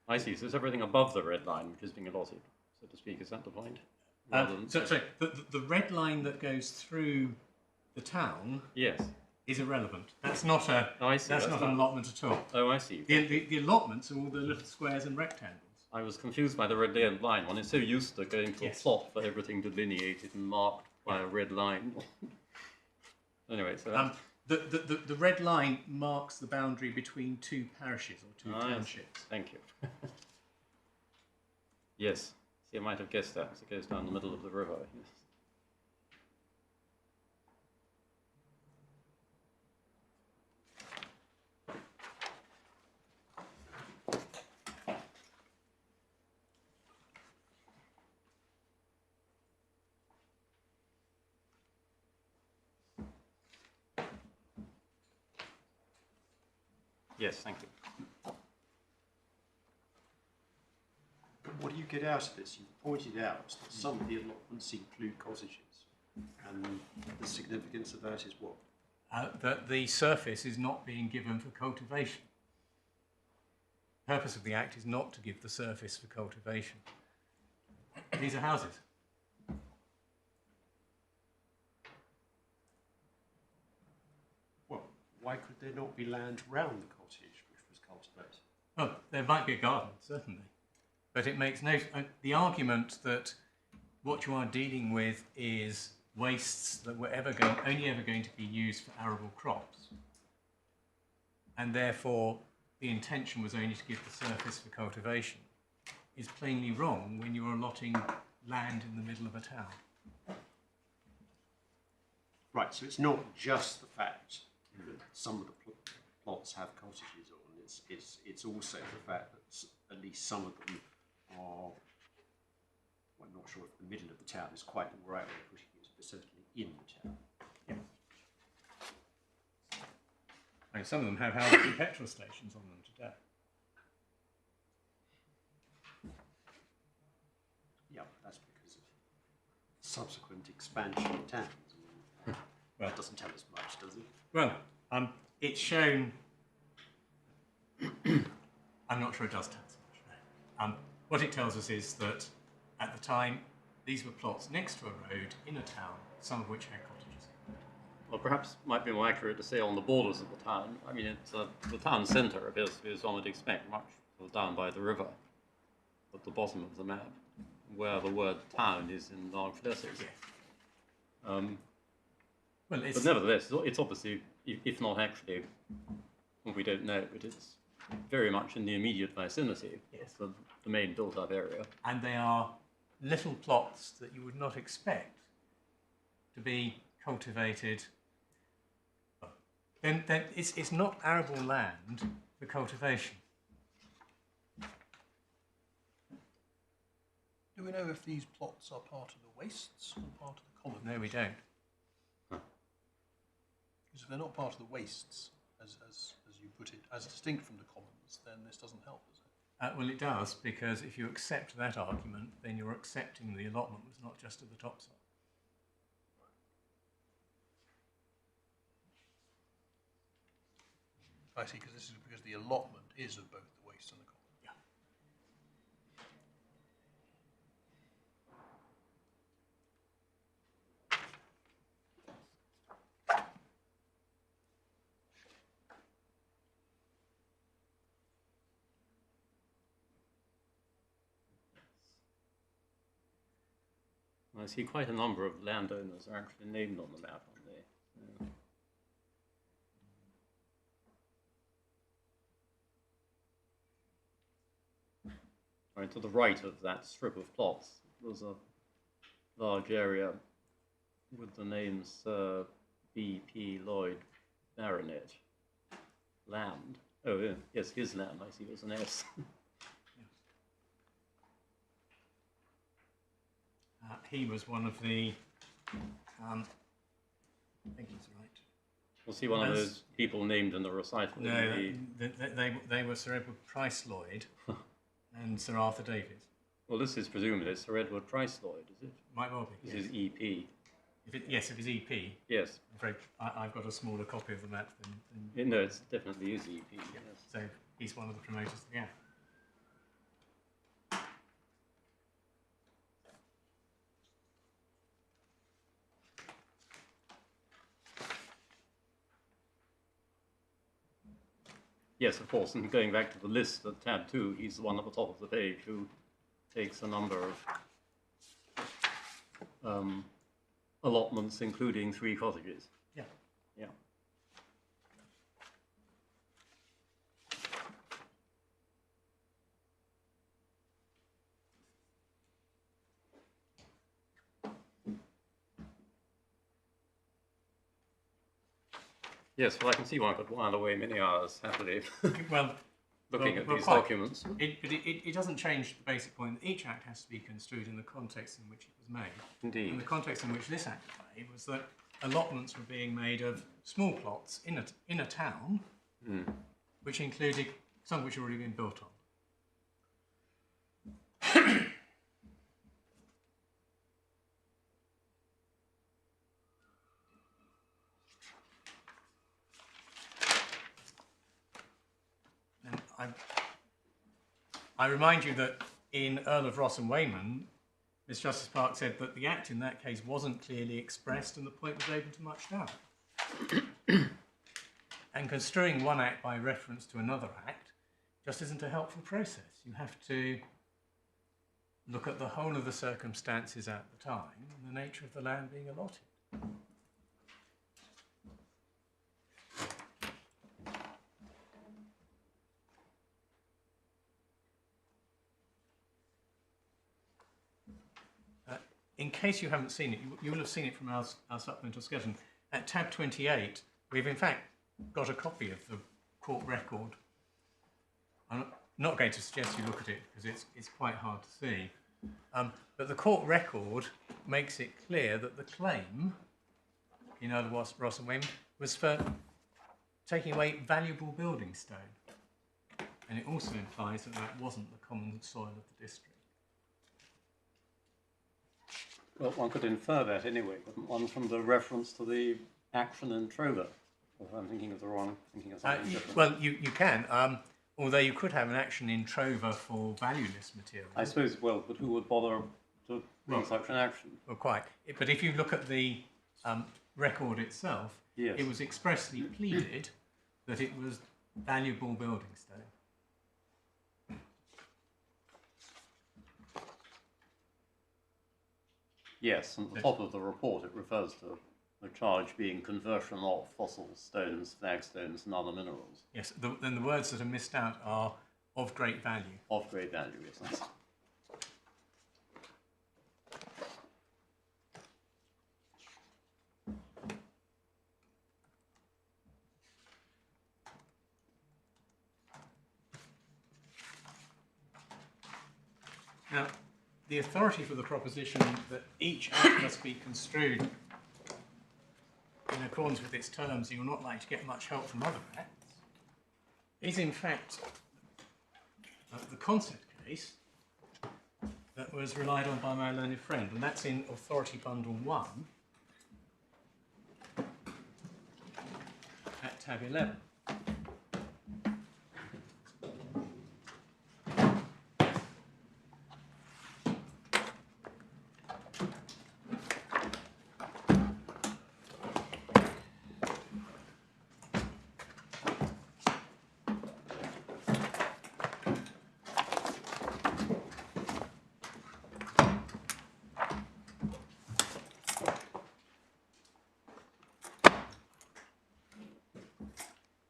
I see. So it's everything above the red line which is being allotted, so to speak. Is that the point? So the red line that goes through the town Yes. is irrelevant. That's not a. Oh, I see. That's not an allotment at all. Oh, I see. The allotments are all the little squares and rectangles. I was confused by the red line. One is so used to going to Yes. a plot for everything delineated and marked by a red line. Anyway, so that's, The red line marks the boundary between 2 parishes or 2 I see. townships. Thank you. Yes. See, I might have guessed that, because it goes down the middle of the river. Yes. Yes, thank you. What do you get out of this? You've pointed out that some of the allotments include cottages, and the significance of that is what? That the surface is not being given for cultivation. The purpose of the Act is not to give the surface for cultivation. These are houses. Well, why could there not be land round the cottage which was cultivated? Well, there might be a garden, certainly. But it makes no... the argument that what you are dealing with is wastes that were only ever going to be used for arable crops, and therefore the intention was only to give the surface for cultivation, is plainly wrong when you're allotting land in the middle of a town. Right, so it's not just the fact that some of the plots have cottages on, it's also the fact that at least some of them are, well, I'm not sure if the middle of the town is quite the right way of putting it, but certainly in the town. Yeah. I mean, some of them have houses and petrol stations on them today. Yeah, that's because of subsequent expansion of towns. Well, That doesn't tell us much, does it? well, it's shown. I'm not sure it does tell us much. What it tells us is that at the time, these were plots next to a road in a town, some of which had cottages. Well, perhaps it might be more accurate to say on the borders of the town. I mean, it's the town centre appears to be, as one would expect, much sort of down by the river, at the bottom of the map, where the word town is in large letters. Well, But nevertheless, it's obviously, if not actually, well, we don't know, but it's very much in the immediate vicinity of the main built-up area. and they are little plots that you would not expect to be cultivated. Then it's not arable land for cultivation. Do we know if these plots are part of the wastes or part of the common? No, we don't. Because if they're not part of the wastes, as you put it, as distinct from the commons, then this doesn't help, does it? Well, it does, because if you accept that argument, then you're accepting the allotment was not just at the topside. I see, because this is because the allotment is of both the waste and the common. Yeah. I see quite a number of landowners are actually named on the map, aren't they? Right, to the right of that strip of plots, there's a large area with the names B.P. Lloyd Baronet. Land. Oh, yeah. Yes, his land, I see, there's an S. He was one of the. I think he's right. Was he one of those people named in the recital? No, they were Sir Edward Price Lloyd and Sir Arthur Davies. Well, this is presumably Sir Edward Price Lloyd, is it? Might well be. This is EP. If it's EP. Yes. I'm afraid I've got a smaller copy of the map than No, it's definitely is EP. Yes. so he's one of the promoters of the act. Yes, of course, and going back to the list at tab 2, he's the one at the top of the page who takes a number of allotments, including 3 cottages. Yeah. Yeah. Yes, well, I can see one could while away many hours happily Well, looking at these quite. documents. But it doesn't change the basic point that each act has to be construed in the context in which it was made. Indeed. And the context in which this act was made was that allotments were being made of small plots in a town, which included some which had already been built on. And I remind you that in Earl of Ross and Wayman, Miss Justice Park said that the act in that case wasn't clearly expressed and the point was open to much doubt. And construing one act by reference to another act just isn't a helpful process. You have to look at the whole of the circumstances at the time and the nature of the land being allotted. In case you haven't seen it, you will have seen it from our supplemental skeleton. At tab 28, we've in fact got a copy of the court record. I'm not going to suggest you look at it because it's quite hard to see. But the court record makes it clear that the claim in Earl of Ross and Wayne was for taking away valuable building stone. And it also implies that that wasn't the common soil of the district. Well, one could infer that anyway, couldn't one, from the reference to the action in Trover? Or if I'm thinking of something different. Well, you can, although you could have an action in Trover for valueless material. I suppose, well, but who would bother to bring such an action? Well, quite. But if you look at the record itself, Yes. it was expressly pleaded that it was valuable building stone. Yes, and at the top of the report it refers to the charge being conversion of fossil stones, flagstones and other minerals. Yes, then the words that are missed out are of great value. Of great value, yes. Now, the authority for the proposition that each act must be construed in accordance with its terms, you're not likely to get much help from other acts, is in fact the concept case that was relied on by my learned friend, and that's in Authority Bundle 1 at tab 11.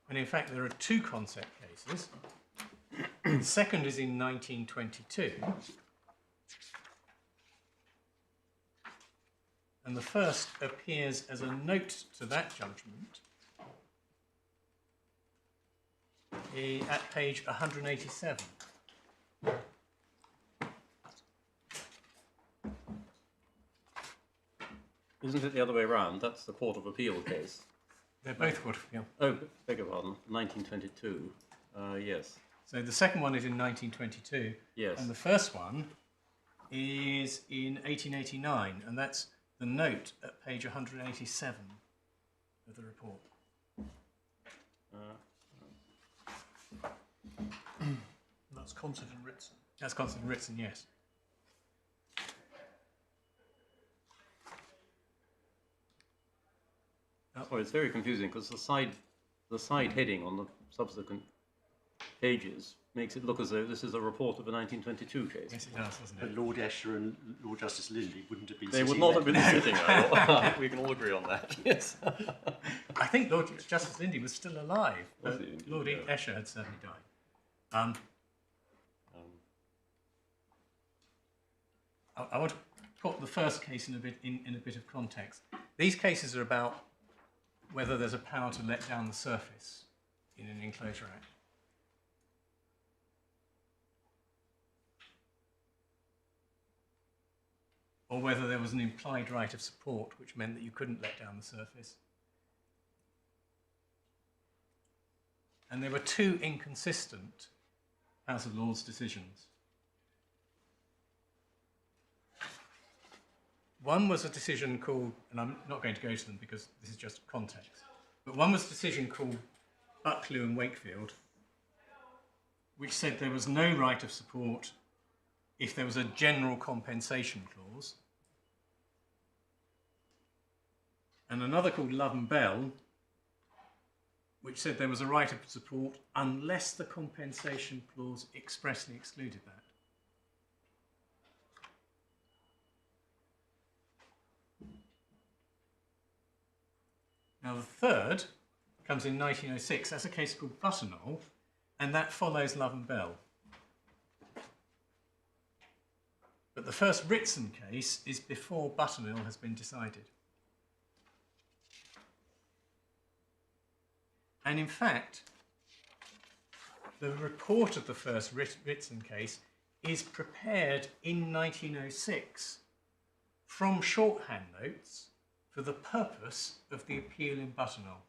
And in fact, there are two concept cases. The second is in 1922, and the first appears as a note to that judgment at page 187. Isn't it the other way around? That's the Court of Appeal case. They're both Court of Appeal. Oh, beg your pardon, 1922. Yes. So the second one is in 1922, Yes. and the first one is in 1889, and that's the note at page 187 of the report. That's Constant and Ritson. That's Constant and Ritson, yes. Oh, it's very confusing because the side heading on the subsequent pages makes it look as though this is a report of a 1922 case. Yes, it does, doesn't But it? Lord Esher and Lord Justice Lindley wouldn't have been They sitting would not have there. been sitting. I think we can all agree on that. Yes. I think Lord Justice Lindley was still alive, Was but he? Lord Yeah. Esher had certainly died. I want to put the first case in a bit of context. These cases are about whether there's a power to let down the surface in an enclosure act. Or whether there was an implied right of support, which meant that you couldn't let down the surface. And there were two inconsistent House of Lords decisions. One was a decision called, and I'm not going to go to them because this is just context, but one was a decision called Bucklew and Wakefield, which said there was no right of support if there was a general compensation clause. And another called Love and Bell, which said there was a right of support unless the compensation clause expressly excluded that. Now the third comes in 1906. That's a case called Butterknowle, and that follows Love and Bell. But the first Ritson case is before Butterknowle has been decided. And in fact, the report of the first Ritson case is prepared in 1906 from shorthand notes for the purpose of the appeal in Butterknowle.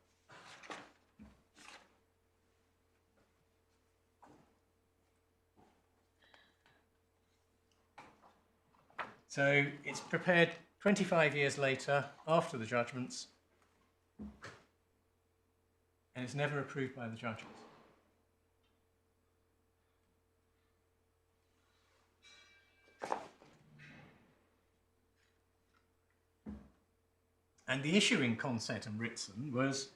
So it's prepared 25 years later, after the judgments, and it's never approved by the judges. And the issue in Consett and Ritson was,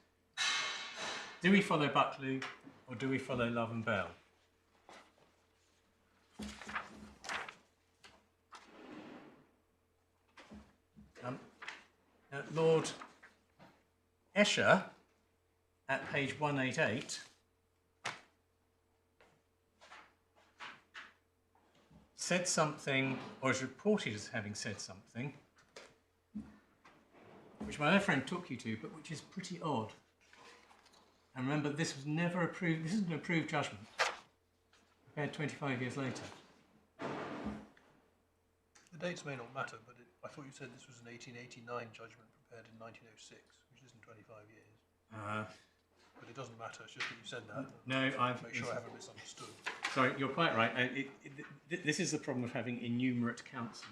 do we follow Buckley or do we follow Love and Bell? Lord Esher, at page 188, said something, or is reported as having said something, which my other friend took you to, but which is pretty odd. And remember, this was never approved, this is an approved judgment, prepared 25 years later. The dates may not matter, but I thought you said this was an 1889 judgment prepared in 1906, which isn't 25 years. But it doesn't matter, it's just that you said that. No, Make sure I haven't misunderstood. Sorry, you're quite right. This is the problem of having innumerate counsel.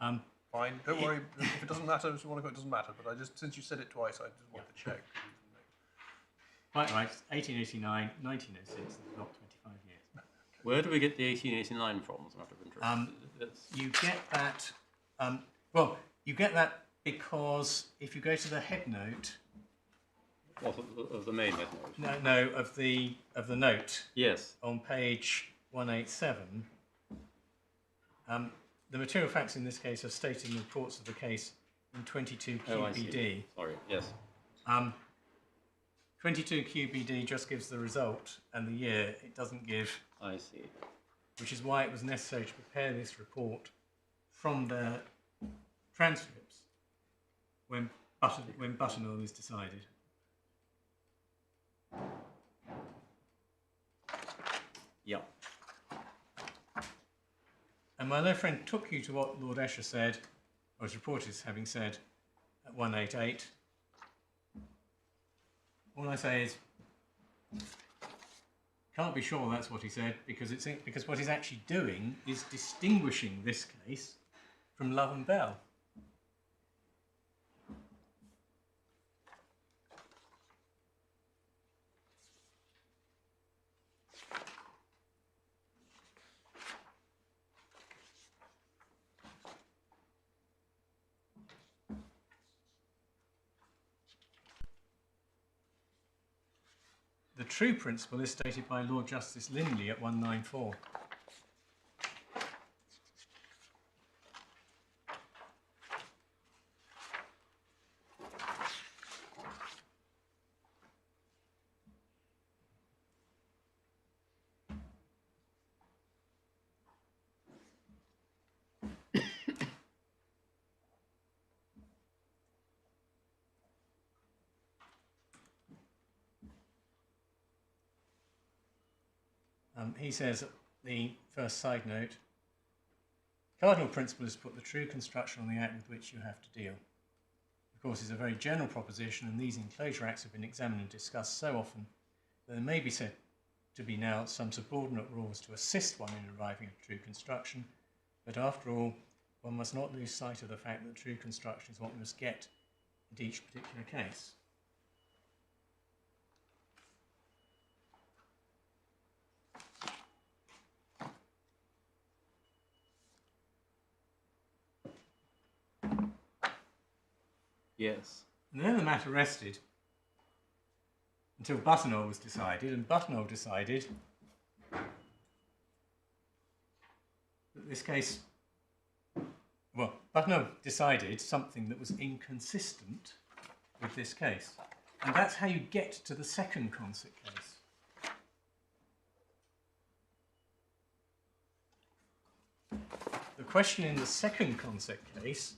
Fine, don't worry, if it doesn't matter, it doesn't matter, but since you said it twice, I just wanted to check. Quite right, 1889, 1906, not 25 years. Where do we get the 1889 from, as a matter of interest? You get that, well, you get that because if you go to the head note... What, of the main head note? No, of the note. Yes. On page 187, the material facts in this case are stated in the reports of the case in 22 QBD. Oh, I see. Sorry, yes. 22 QBD just gives the result and the year, it doesn't give... I see. Which is why it was necessary to prepare this report from the transcripts when Buttermill is decided. Yeah. And my other friend took you to what Lord Esher said, or is reported as having said, at 188. All I say is, can't be sure that's what he said, because what he's actually doing is distinguishing this case from Love and Bell. The true principle is stated by Lord Justice Lindley at 194. He says, the first side note, cardinal principle is to put the true construction on the act with which you have to deal. Of course, it's a very general proposition, and these enclosure acts have been examined and discussed so often that there may be said to be now some subordinate rules to assist one in arriving at true construction, but after all, one must not lose sight of the fact that true construction is what we must get in each particular case. Yes. And then the matter rested until Buttermill was decided, and Buttermill decided that this case, well, Buttermill decided something that was inconsistent with this case. And that's how you get to the second Consett case. The question in the second Consett case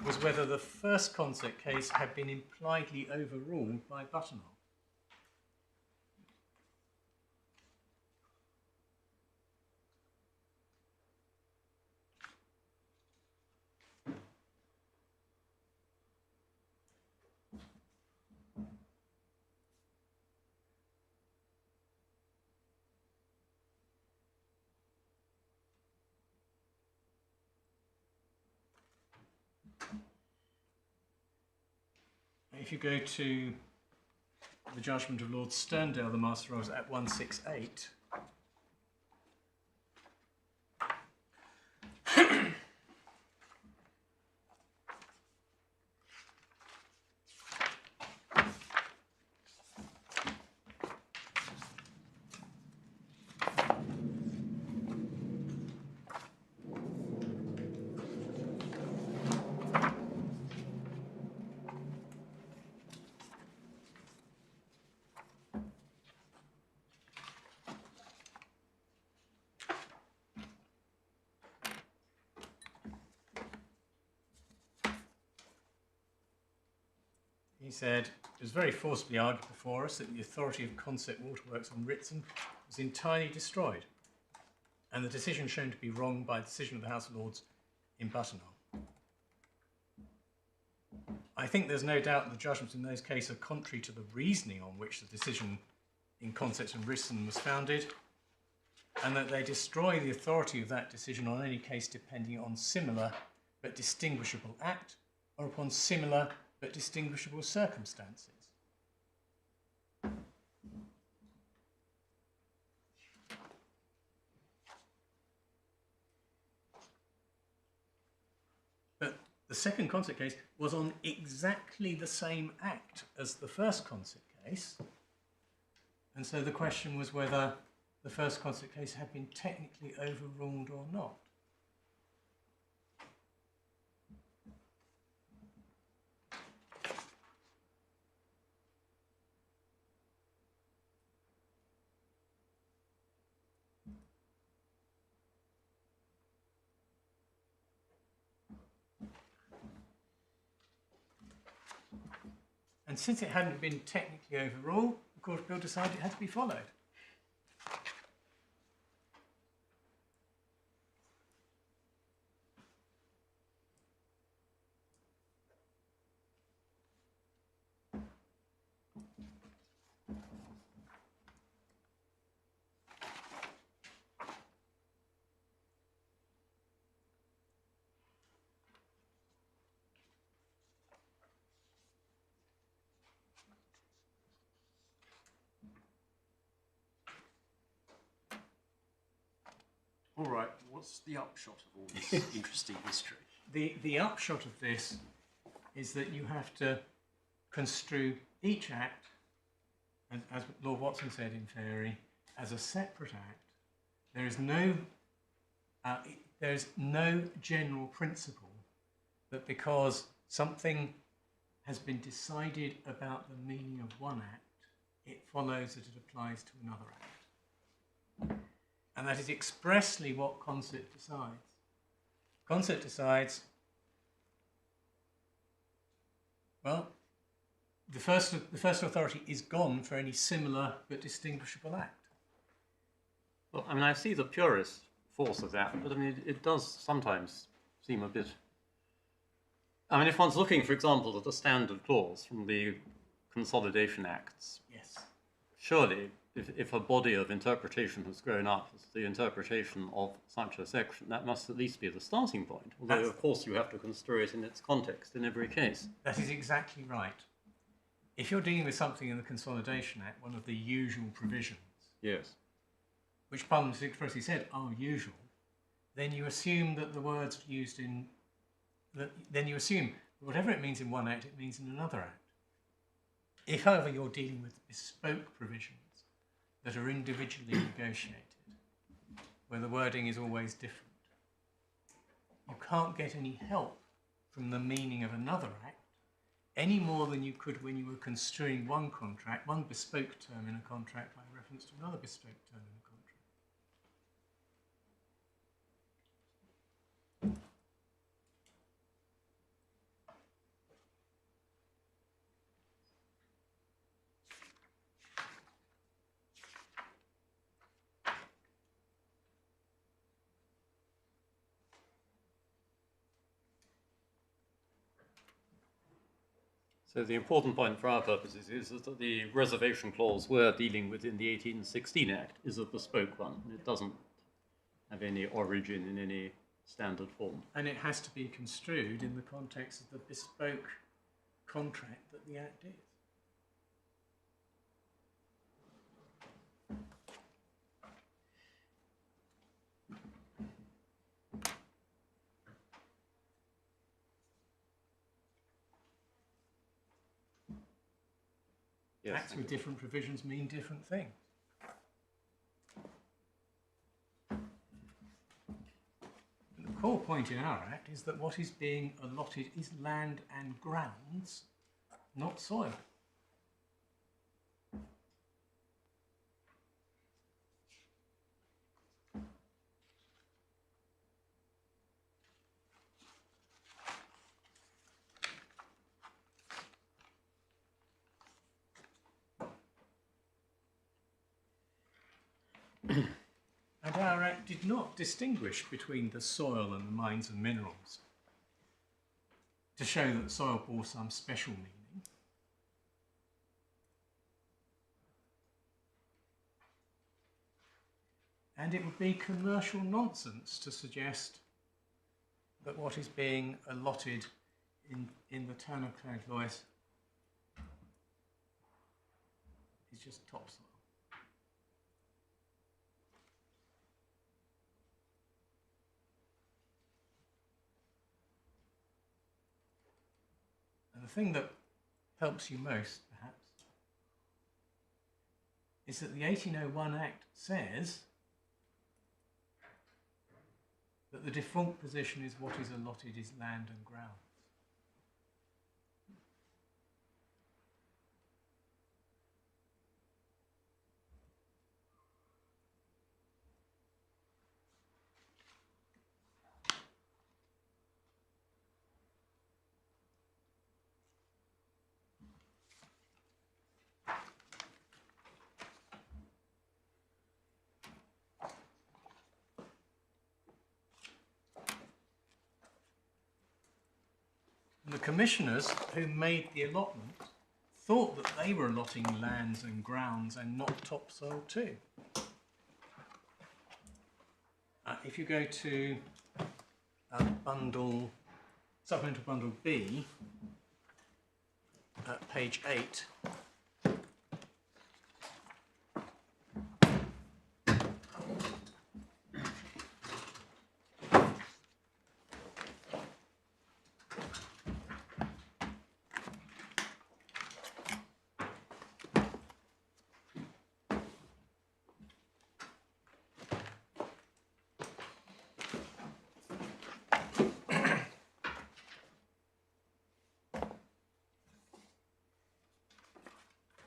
was whether the first Consett case had been impliedly overruled by Buttermill. if you go to the judgment of Lord Sterndale, the Master Rolls, at 168, he said, it was very forcibly argued before us that the authority of Consett Waterworks on Ritson was entirely destroyed, and the decision shown to be wrong by the decision of the House of Lords in Buttonall. I think there's no doubt that the judgments in those cases are contrary to the reasoning on which the decision in Consett and Ritson was founded, and that they destroy the authority of that decision on any case depending on similar but distinguishable act, or upon similar but distinguishable circumstances. But the second Consett case was on exactly the same act as the first Consett case, and so the question was whether the first Consett case had been technically overruled or not. And since it hadn't been technically overruled, the Court of Appeal decided it had to be followed. All right, what's the upshot of all this interesting history? The upshot of this is that you have to construe each act, as Lord Watson said in Fairy, as a separate act. There is no general principle that because something has been decided about the meaning of one act, it follows that it applies to another act. And that is expressly what Consett decides. Consett decides, well, the first authority is gone for any similar but distinguishable act. Well, I mean, I see the purest force of that, but I mean, it does sometimes seem a bit... I mean, if one's looking, for example, at the standard clause from the Consolidation Acts, Yes. surely, if a body of interpretation has grown up as the interpretation of such a section, that must at least be the starting point. Although, of course, you have to construe it in its context in every case. That is exactly right. If you're dealing with something in the Consolidation Act, one of the usual provisions, Yes. which Parliament has expressly said are usual, then you assume that the words used in... then you assume that whatever it means in one act, it means in another act. If, however, you're dealing with bespoke provisions that are individually negotiated, where the wording is always different, you can't get any help from the meaning of another act any more than you could when you were construing one contract, one bespoke term in a contract by reference to another bespoke term in a contract. So the important point for our purposes is that the reservation clause we're dealing with in the 1816 Act is a bespoke one. It doesn't have any origin in any standard form. And it has to be construed in the context of the bespoke contract that the Act is. Yes, Acts with different provisions mean different things. And the core point in our Act is that what is being allotted is land and grounds, not soil. And our Act did not distinguish between the soil and the mines and minerals to show that soil bore some special meaning. And it would be commercial nonsense to suggest that what is being allotted in the town of Clydlois is just topsoil. And the thing that helps you most, perhaps, is that the 1801 Act says that the default position is what is allotted is land and ground. The commissioners who made the allotment thought that they were allotting lands and grounds and not topsoil too. If you go to supplemental bundle B, at page 8,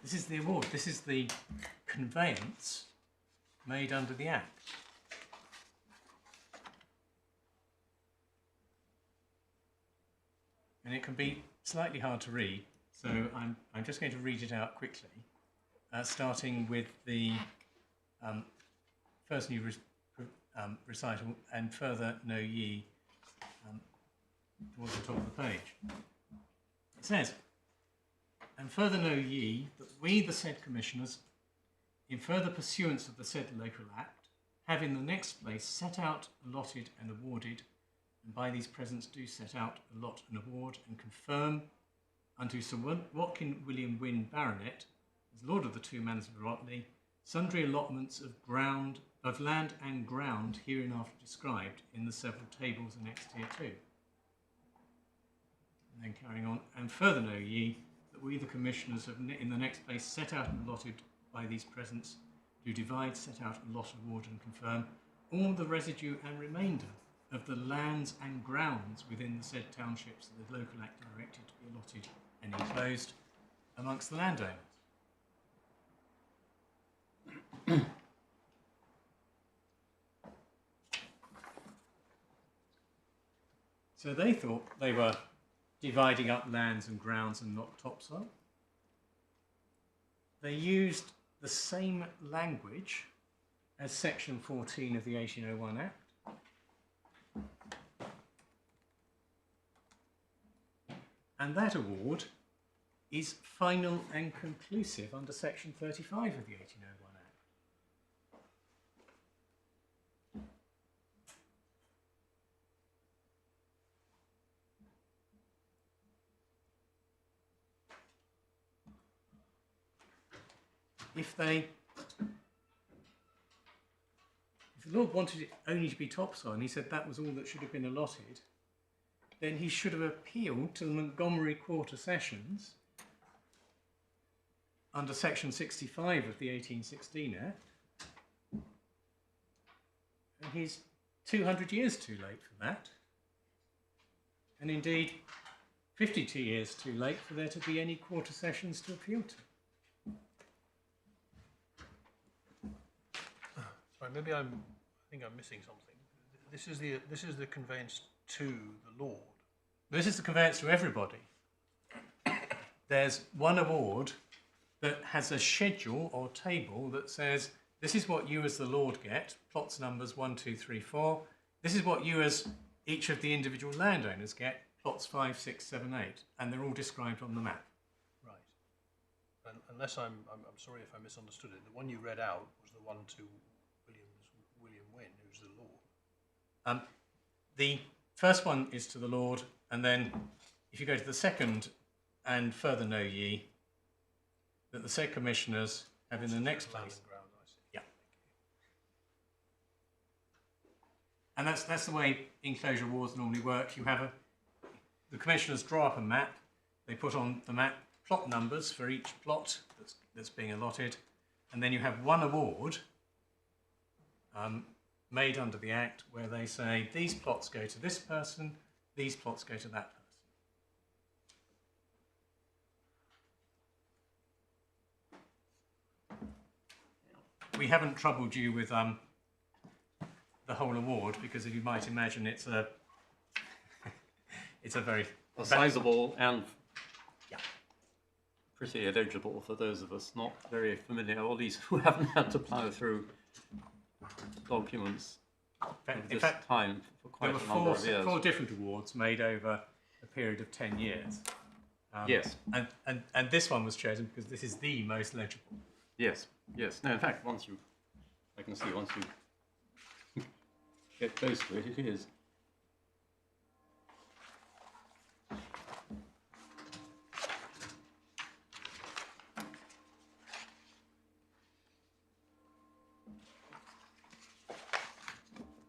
this is the award, this is the conveyance made under the Act. And it can be slightly hard to read, so I'm just going to read it out quickly, starting with the first new recital, and further know ye towards the top of the page. It says, and further know ye that we, the said commissioners, in further pursuance of the said local act, have in the next place set out, allotted, and awarded, and by these presents do set out, allot, and award, and confirm unto Sir Watkin William-Wynn, Baronet, as Lord of the Two Manors of Rotley, sundry allotments of land and ground hereinafter described in the several tables annexed hereto. And then carrying on, and further know ye that we, the commissioners, have in the next place set out and allotted by these presents, do divide, set out, allot, award, and confirm all the residue and remainder of the lands and grounds within the said townships that the local act directed to be allotted and enclosed amongst the landowners. So they thought they were dividing up lands and grounds and not topsoil. They used the same language as section 14 of the 1801 Act. And that award is final and conclusive under section 35 of the 1801 Act. if the Lord wanted it only to be topsoil, and he said that was all that should have been allotted, then he should have appealed to the Montgomery Quarter Sessions under Section 65 of the 1816 Act, and he's 200 years too late for that, and indeed 52 years too late for there to be any quarter sessions to appeal to. Sorry, maybe I think I'm missing something. This is the conveyance to the Lord. This is the conveyance to everybody. There's one award that has a schedule or table that says, this is what you as the Lord get, plots numbers 1, 2, 3, 4. This is what you as each of the individual landowners get, plots 5, 6, 7, 8. And they're all described on the map. Right. Unless I'm sorry if I misunderstood it. The one you read out was the one to William-Wynn, who's the Lord. The first one is to the Lord, and then if you go to the second, and further know ye, that the said commissioners have in the next Land place. and ground, I see. Yeah. And that's the way enclosure awards normally work. You have the commissioners draw up a map, they put on the map plot numbers for each plot that's being allotted, and then you have one award made under the Act where they say these plots go to this person, these plots go to that person. We haven't troubled you with the whole award because, as you might imagine, it's a very sizable and pretty illegible for those of us not very familiar, or at least who haven't had to plough through documents in fact, time for quite there a number were of years. four different awards made over a period of 10 years. Yes. And this one was chosen because this is the most legible. Yes, yes. No, in fact, I can see once you get close to it, it is.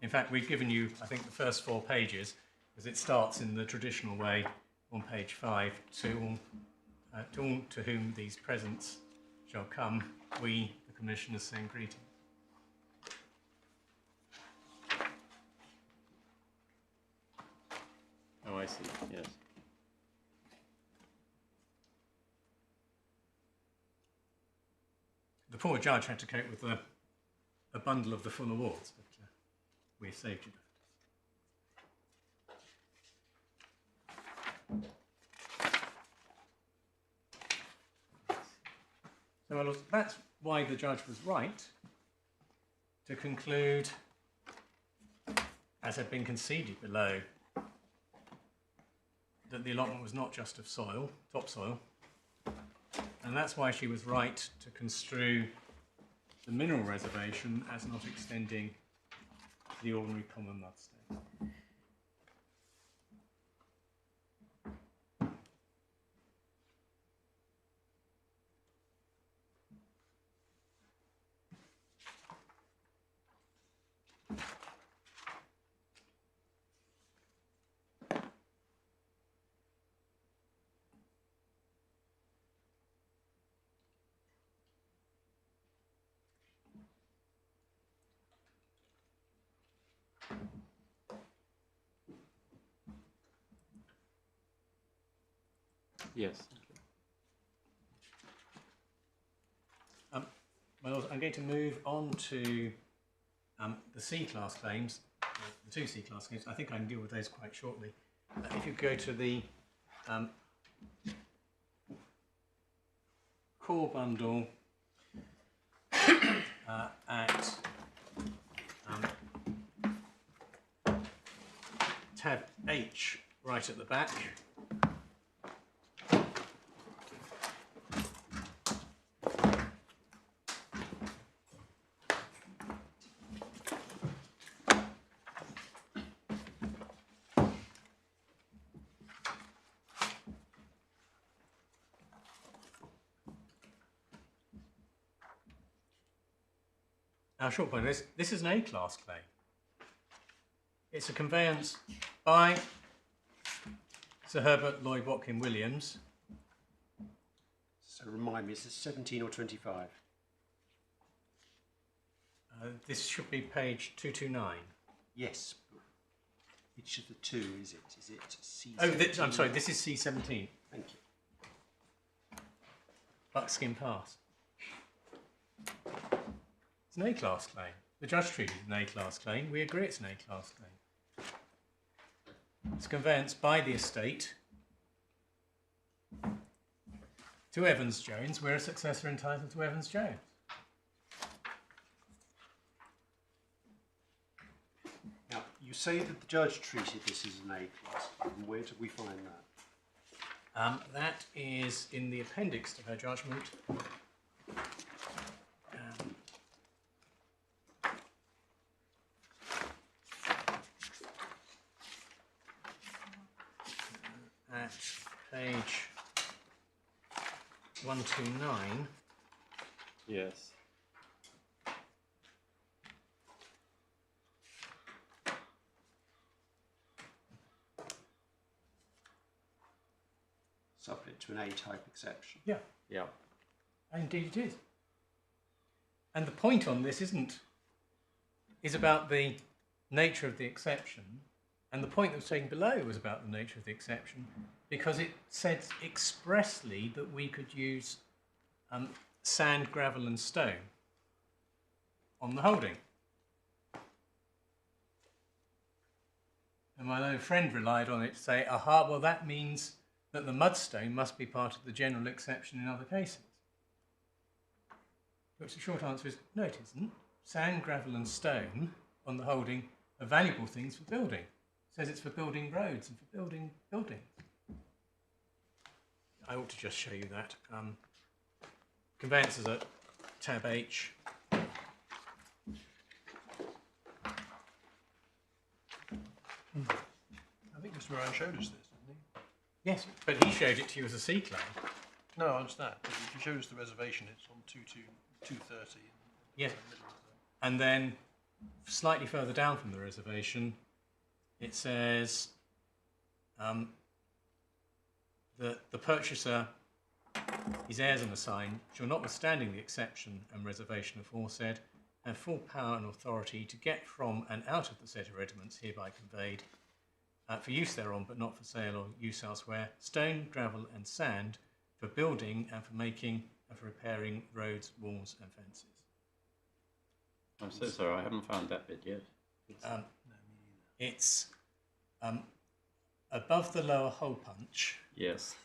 In fact, we've given you, I think, the first 4 pages, because it starts in the traditional way on page 5, to all to whom these presents shall come, we, the commissioners, send greetings. Oh, I see, yes. The poor judge had to cope with a bundle of the full awards, but we've saved you that. So well, that's why the judge was right to conclude, as had been conceded below, that the allotment was not just of soil, topsoil, and that's why she was right to construe the mineral reservation as not extending to the ordinary common mud state. Yes. My lords, I'm going to move on to the C-class claims, the 2 C-class claims. I think I can deal with those quite shortly. If you go to the core bundle at tab H, right at the back. our short point is this is an A-class claim. It's a conveyance by Sir Herbert Lloyd Watkin Williams. So remind me, is this 17 or 25? This should be page 229. Yes. But which of the two is it? Is it C17? Oh, I'm sorry, this is C17. Thank you. Buckskin Pass. It's an A-class claim. The judge treated it an A-class claim. We agree it's an A-class claim. It's conveyanced by the estate to Evans-Jones. We're a successor entitled to Evans-Jones. Now, you say that the judge treated this as an A-class claim. Where did we find that? That is in the appendix to her judgment. At page 129. Yes. Subject to an A-type exception. Yeah, Yeah. indeed it is. And the point on this is about the nature of the exception, and the point that was taken below was about the nature of the exception, because it said expressly that we could use sand, gravel and stone on the holding. And my own friend relied on it to say, aha, well that means that the mudstone must be part of the general exception in other cases. Which the short answer is, no it isn't. Sand, gravel and stone on the holding are valuable things for building. It says it's for building roads and for building buildings. I ought to just show you that. Conveyances at tab H. I think Mr. Ryan showed us this, didn't he? Yes, but he showed it to you as a C claim. No, I understand. But if you showed us the reservation, it's on 230. Yes. And then slightly further down from the reservation, it says that the purchaser, his heirs and assign, shall notwithstanding the exception and reservation aforesaid, have full power and authority to get from and out of the said hereditaments hereby conveyed for use thereon, but not for sale or use elsewhere, stone, gravel and sand for building and for making and for repairing roads, walls and fences. I'm so sorry, I haven't found that bit yet. It's above the lower hole punch. Yes.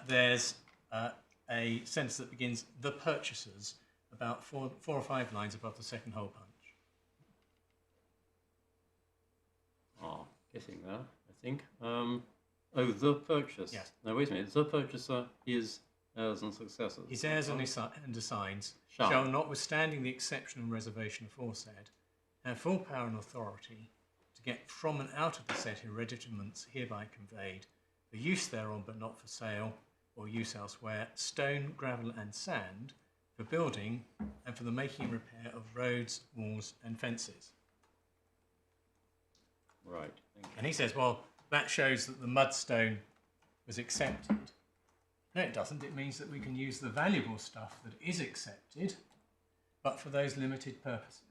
There's a sentence that begins, the purchasers, about four or five lines above the second hole punch. Oh, getting there, I think. Oh, the purchase. Yes. No, wait a minute. The purchaser is heirs and successors. His heirs and assigns Shall. shall, notwithstanding the exception and reservation aforesaid, have full power and authority to get from and out of the said hereditaments hereby conveyed, for use thereon but not for sale or use elsewhere, stone, gravel and sand for building and for the making and repair of roads, walls and fences. Right. Thank you. And he says, well, that shows that the mudstone was accepted. No, it doesn't. It means that we can use the valuable stuff that is accepted, but for those limited purposes.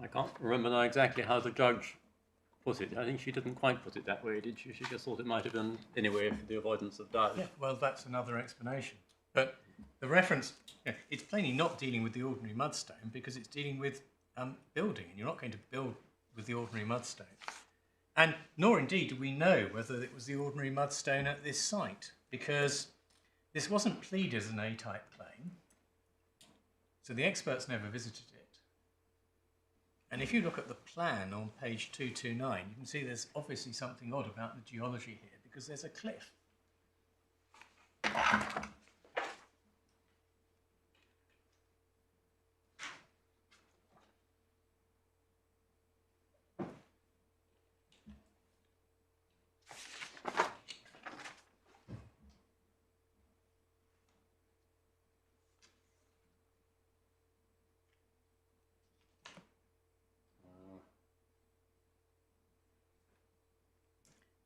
I can't remember now exactly how the judge put it. I think she didn't quite put it that way, did she? She just thought it might have been anyway for the avoidance of doubt. Yeah, well, that's another explanation. But the reference, it's plainly not dealing with the ordinary mudstone because it's dealing with building, and you're not going to build with the ordinary mudstone. And nor indeed do we know whether it was the ordinary mudstone at this site, because this wasn't pleaded as an A-type claim, so the experts never visited it. And if you look at the plan on page 229, you can see there's obviously something odd about the geology here because there's a cliff.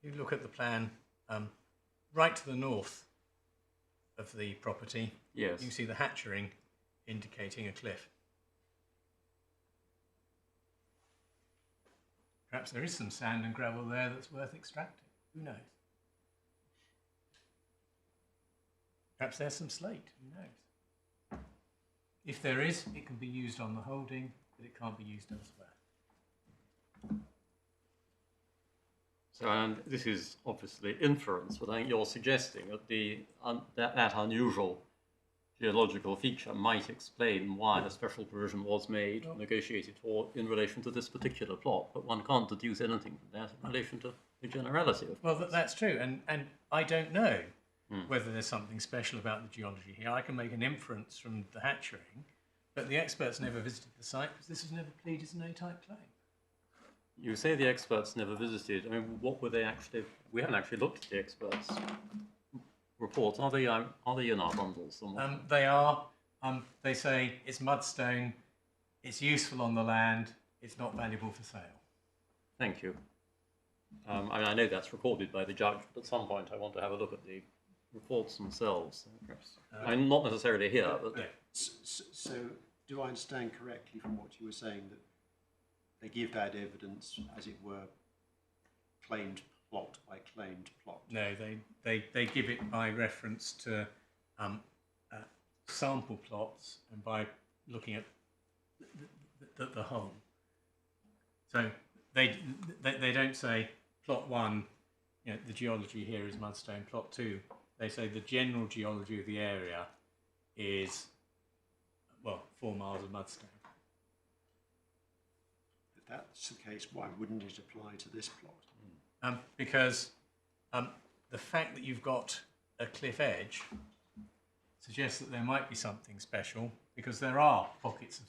You look at the plan right to the north of the property. Yes. You can see the hatchering indicating a cliff. Perhaps there is some sand and gravel there that's worth extracting. Who knows? Perhaps there's some slate. Who knows? If there is, it can be used on the holding, but it can't be used elsewhere. So, and this is obviously inference, but I think you're suggesting that that unusual geological feature might explain why a special provision was made, negotiated for in relation to this particular plot, but one can't deduce anything from that in relation to the generality of it. Well, that's true, and I don't know whether there's something special about the geology here. I can make an inference from the hatchering, but the experts never visited the site because this was never pleaded as an A-type claim. You say the experts never visited. I mean, what were they actually? We haven't actually looked at the experts' reports. Are they in our bundles somewhere? They are. They say it's mudstone, it's useful on the land, it's not valuable for sale. Thank you. I mean, I know that's recorded by the judge, but at some point I want to have a look at the reports themselves. Perhaps. I'm not necessarily here, but... Yeah. So, do I understand correctly from what you were saying that they give that evidence, as it were, claimed plot by claimed plot? No, they give it by reference to sample plots and by looking at the whole. So they don't say plot 1, you know, the geology here is mudstone. Plot 2, they say the general geology of the area is, well, 4 miles of mudstone. If that's the case, why wouldn't it apply to this plot? Because the fact that you've got a cliff edge suggests that there might be something special, because there are pockets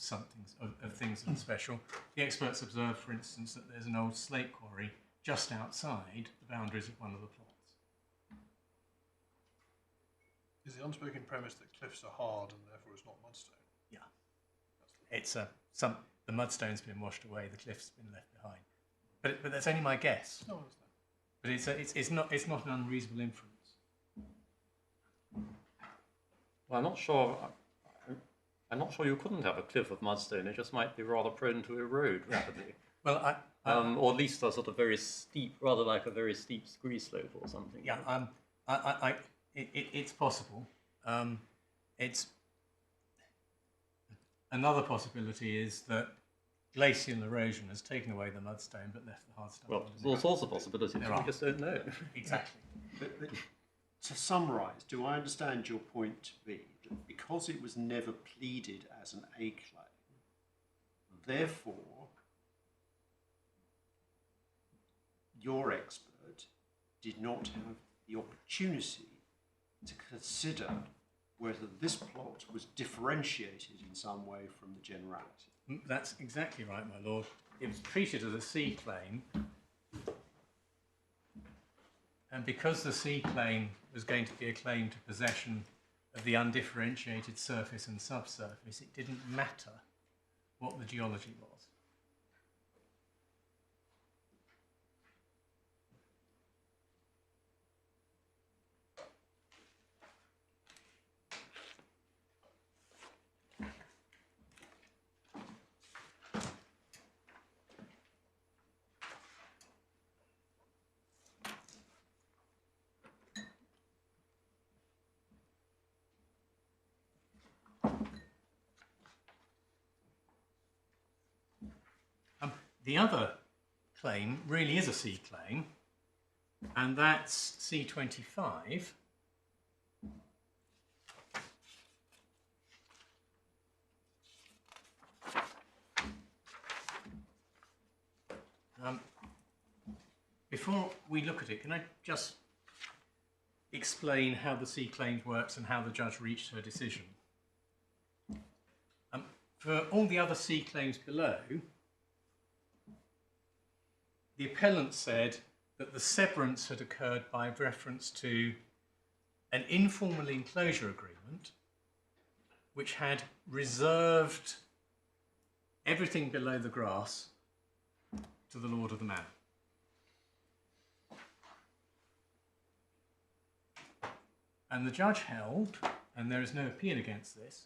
of things that are special. The experts observed, for instance, that there's an old slate quarry just outside the boundaries of one of the plots. Is the unspoken premise that cliffs are hard and therefore it's not mudstone? Yeah, it's the mudstone's been washed away, the cliff's been left behind. But that's only my guess. No, I understand. But it's not an unreasonable inference. Well, I'm not sure you couldn't have a cliff of mudstone. It just might be rather prone to erode rapidly. Well, or at least a sort of very steep, rather like a very steep scree slope or something. yeah, it's possible. It's another possibility is that glacial erosion has taken away the mudstone but left the hard stuff. Well, there's all sorts of possibilities. There We are. just don't know. Exactly. But to summarise, do I understand your point to be that because it was never pleaded as an A claim, therefore your expert did not have the opportunity to consider whether this plot was differentiated in some way from the generality? That's exactly right, my lord. It was treated as a C claim, and because the C claim was going to be a claim to possession of the undifferentiated surface and subsurface, it didn't matter what the geology was. The other claim really is a C claim, and that's C25. before we look at it, can I just explain how the C claims works and how the judge reached her decision? For all the other C claims below, the appellant said that the severance had occurred by reference to an informal enclosure agreement which had reserved everything below the grass to the lord of the manor. And the judge held, and there is no appeal against this,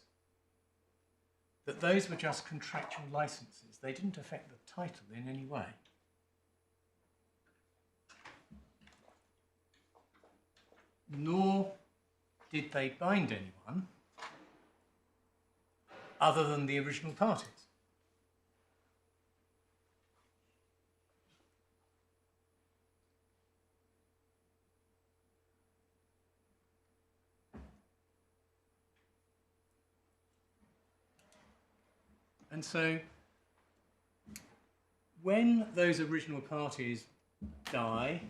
that those were just contractual licenses. They didn't affect the title in any way. Nor did they bind anyone other than the original parties. And so, when those original parties die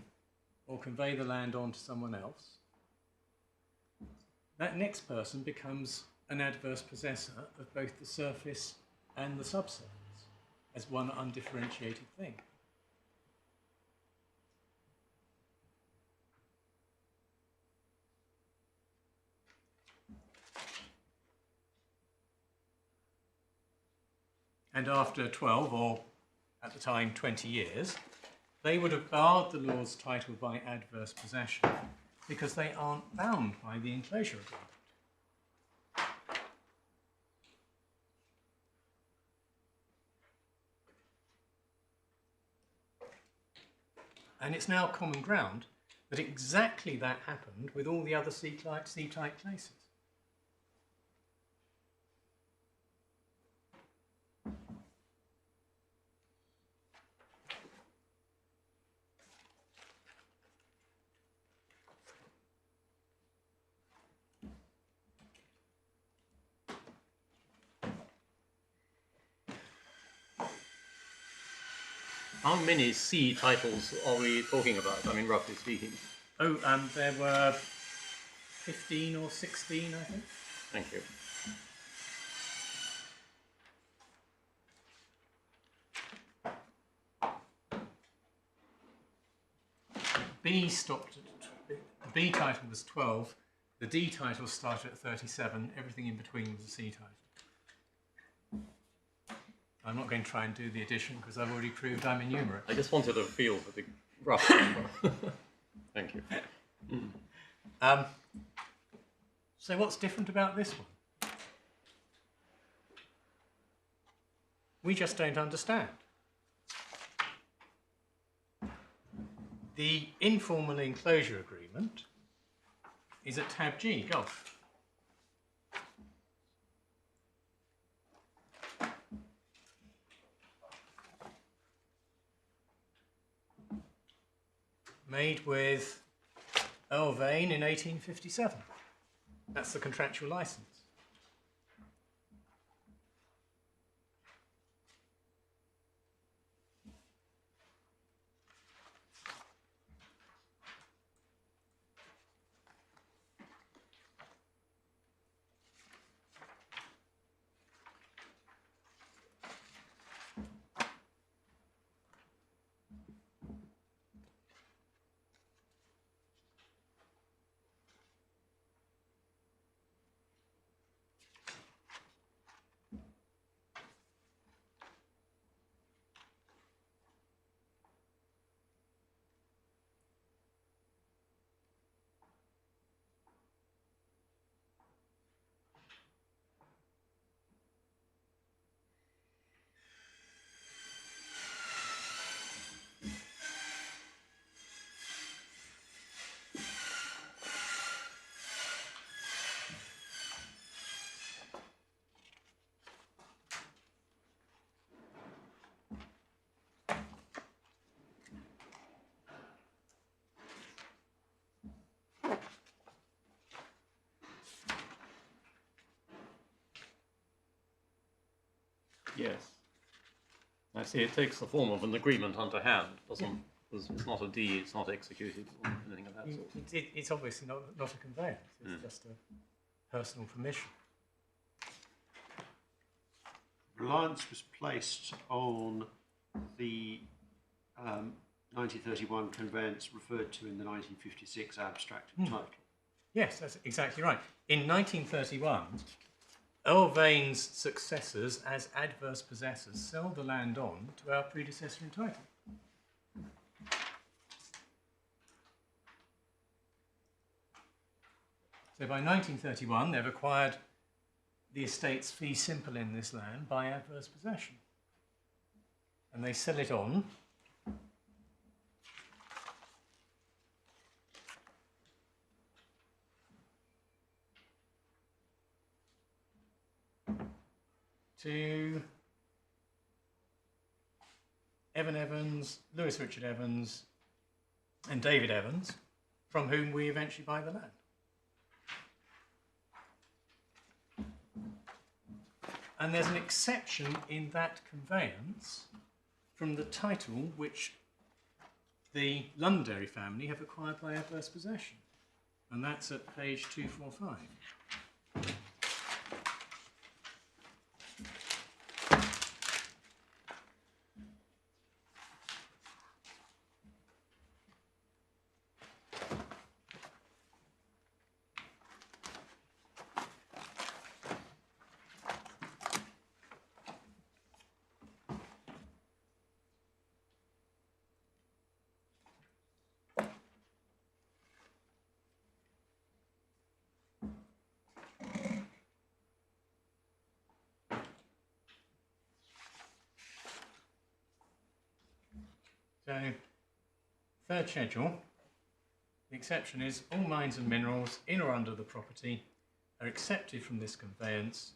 or convey the land on to someone else, that next person becomes an adverse possessor of both the surface and the subsurface as one undifferentiated thing. And after 12, or at the time 20 years, they would have barred the lord's title by adverse possession because they aren't bound by the enclosure agreement. And it's now common ground that exactly that happened with all the other C-type places. How many C titles are we talking about? I mean, roughly speaking. Oh, there were 15 or 16, I think. Thank you. B stopped at, the B title was 12, the D title started at 37, everything in between was a C title. I'm not going to try and do the addition because I've already proved I'm enumerate. I just wanted a feel for the rough number. Thank you. So what's different about this one? We just don't understand. The informal enclosure agreement is at tab G, golf. Made with Earl Vane in 1857. That's the contractual license. Yes. I see it takes the form of an agreement under hand, doesn't Because it's not a deed, it's not executed, or anything of that sort. It's obviously not a conveyance, it's just a personal permission. Reliance was placed on the 1931 conveyance referred to in the 1956 abstract title. Yes, that's exactly right. In 1931, Earl Vane's successors as adverse possessors sell the land on to our predecessor in title. So by 1931, they've acquired the estate's fee simple in this land by adverse possession. And they sell it on to Evan Evans, Lewis Richard Evans, and David Evans, from whom we eventually buy the land. And there's an exception in that conveyance from the title which the Londonderry family have acquired by adverse possession. And that's at page 245. So, third schedule, the exception is all mines and minerals in or under the property are accepted from this conveyance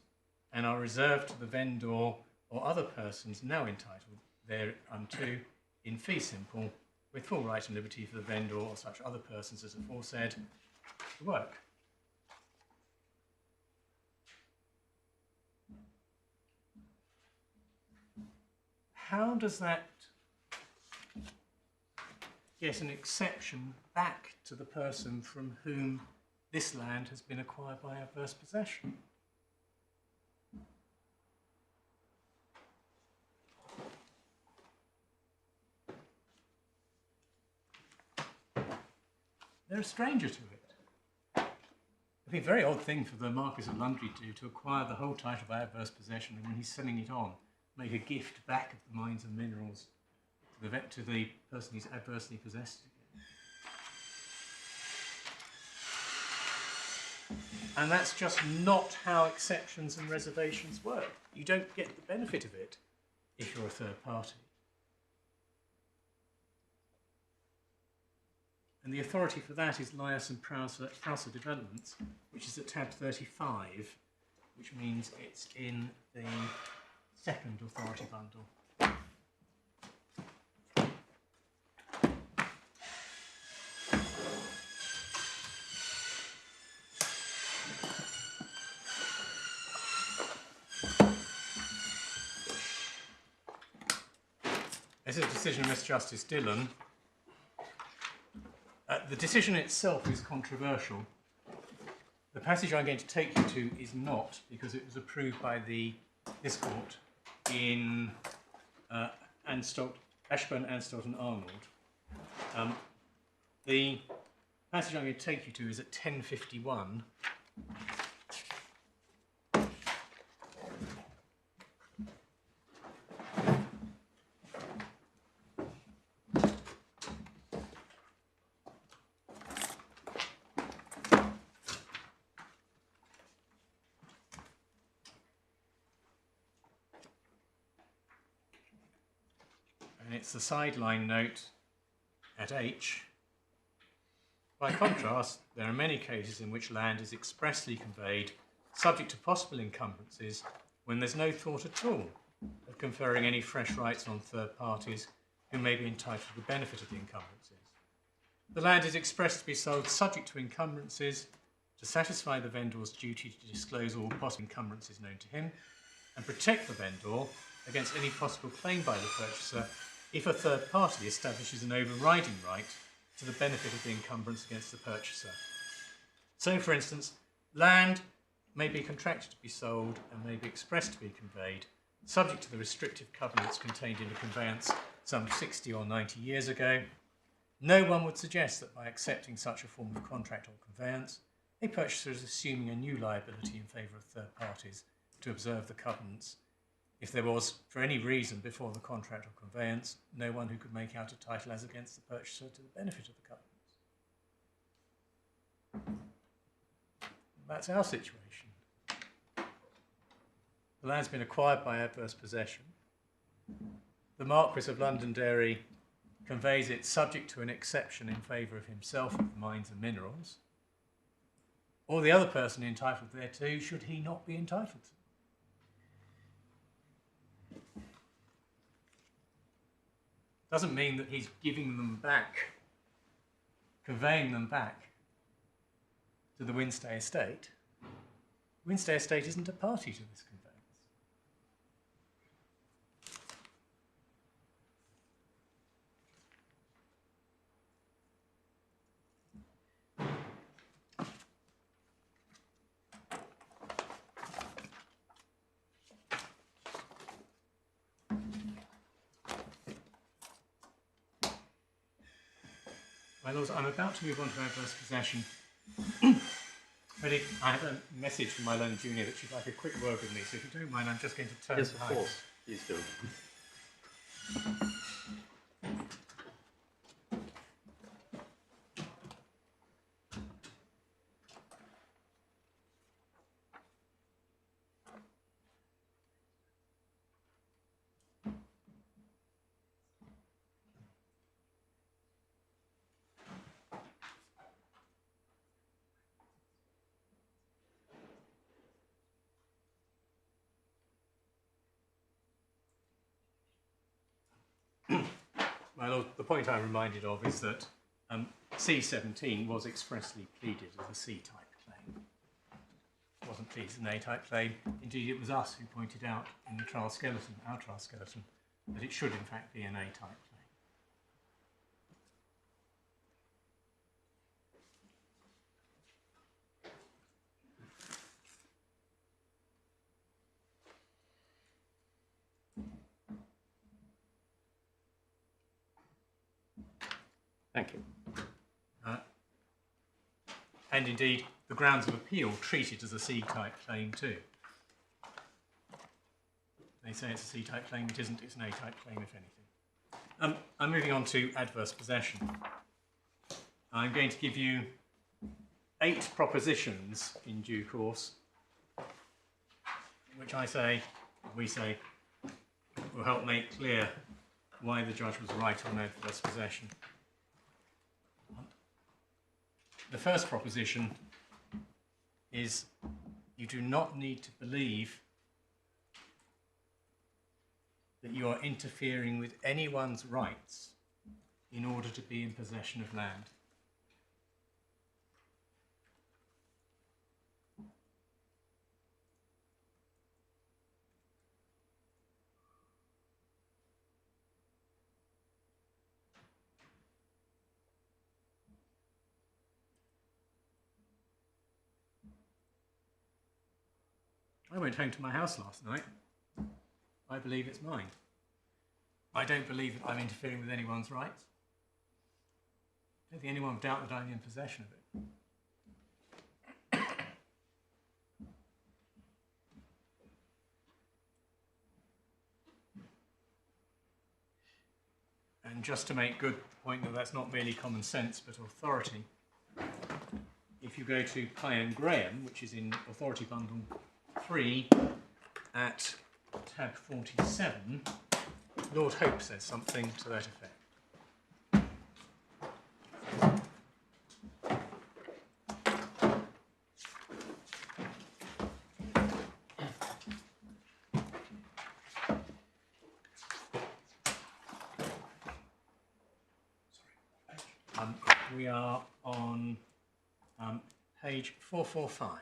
and are reserved to the vendor or other persons now entitled thereunto in fee simple with full right and liberty for the vendor or such other persons as aforesaid to work. How does that get an exception back to the person from whom this land has been acquired by adverse possession? They're a stranger to it. It'd be a very odd thing for the Marquis of Lundry to acquire the whole title by adverse possession and when he's selling it on, make a gift back of the mines and minerals to the person he's adversely possessed again. And that's just not how exceptions and reservations work. You don't get the benefit of it if you're a third party. And the authority for that is Lias and Prouser Developments, which is at tab 35, which means it's in the second authority bundle. This is a decision of Mr. Justice Dillon. The decision itself is controversial. The passage I'm going to take you to is not, because it was approved by this court in Ashburn, Anstolt and Arnold. The passage I'm going to take you to is at 1051. And it's the sideline note at H. By contrast, there are many cases in which land is expressly conveyed, subject to possible encumbrances, when there's no thought at all of conferring any fresh rights on third parties who may be entitled to the benefit of the encumbrances. The land is expressed to be sold subject to encumbrances to satisfy the vendor's duty to disclose all possible encumbrances known to him and protect the vendor against any possible claim by the purchaser if a third party establishes an overriding right to the benefit of the encumbrance against the purchaser. So, for instance, land may be contracted to be sold and may be expressed to be conveyed, subject to the restrictive covenants contained in a conveyance some 60 or 90 years ago. No one would suggest that by accepting such a form of contract or conveyance, a purchaser is assuming a new liability in favour of third parties to observe the covenants. If there was, for any reason before the contract or conveyance, no one who could make out a title as against the purchaser to the benefit of the covenants. That's our situation. The land's been acquired by adverse possession. The Marquis of Londonderry conveys it subject to an exception in favour of himself of the mines and minerals, or the other person entitled thereto, should he not be entitled to. Doesn't mean that he's giving them back, conveying them back to the Winstay estate. Winstay estate isn't a party to this conveyance. My lords, I'm about to move on to adverse possession. Really, I have a message from my learned junior that she'd like a quick word with me, so if you don't mind, I'm just going to turn Yes, of behind. course. Please do. My lord, the point I'm reminded of is that C17 was expressly pleaded as a C-type claim. It wasn't pleaded as an A-type claim. Indeed, it was us who pointed out in the trial skeleton, our trial skeleton, that it should in fact be an A-type claim. Thank you. And indeed, the grounds of appeal treat it as a C-type claim too. They say it's a C-type claim, it isn't, it's an A-type claim if anything. I'm moving on to adverse possession. I'm going to give you 8 propositions in due course, which we say, will help make clear why the judge was right on adverse possession. The first proposition is you do not need to believe that you are interfering with anyone's rights in order to be in possession of land. I went home to my house last night. I believe it's mine. I don't believe that I'm interfering with anyone's rights. I don't think anyone would doubt that I'm in possession of it. And just to make good the point that that's not merely common sense but authority, if you go to Pye and Graham, which is in Authority Bundle 3 at tab 47, Lord Hope says something to that effect. We are on page 445.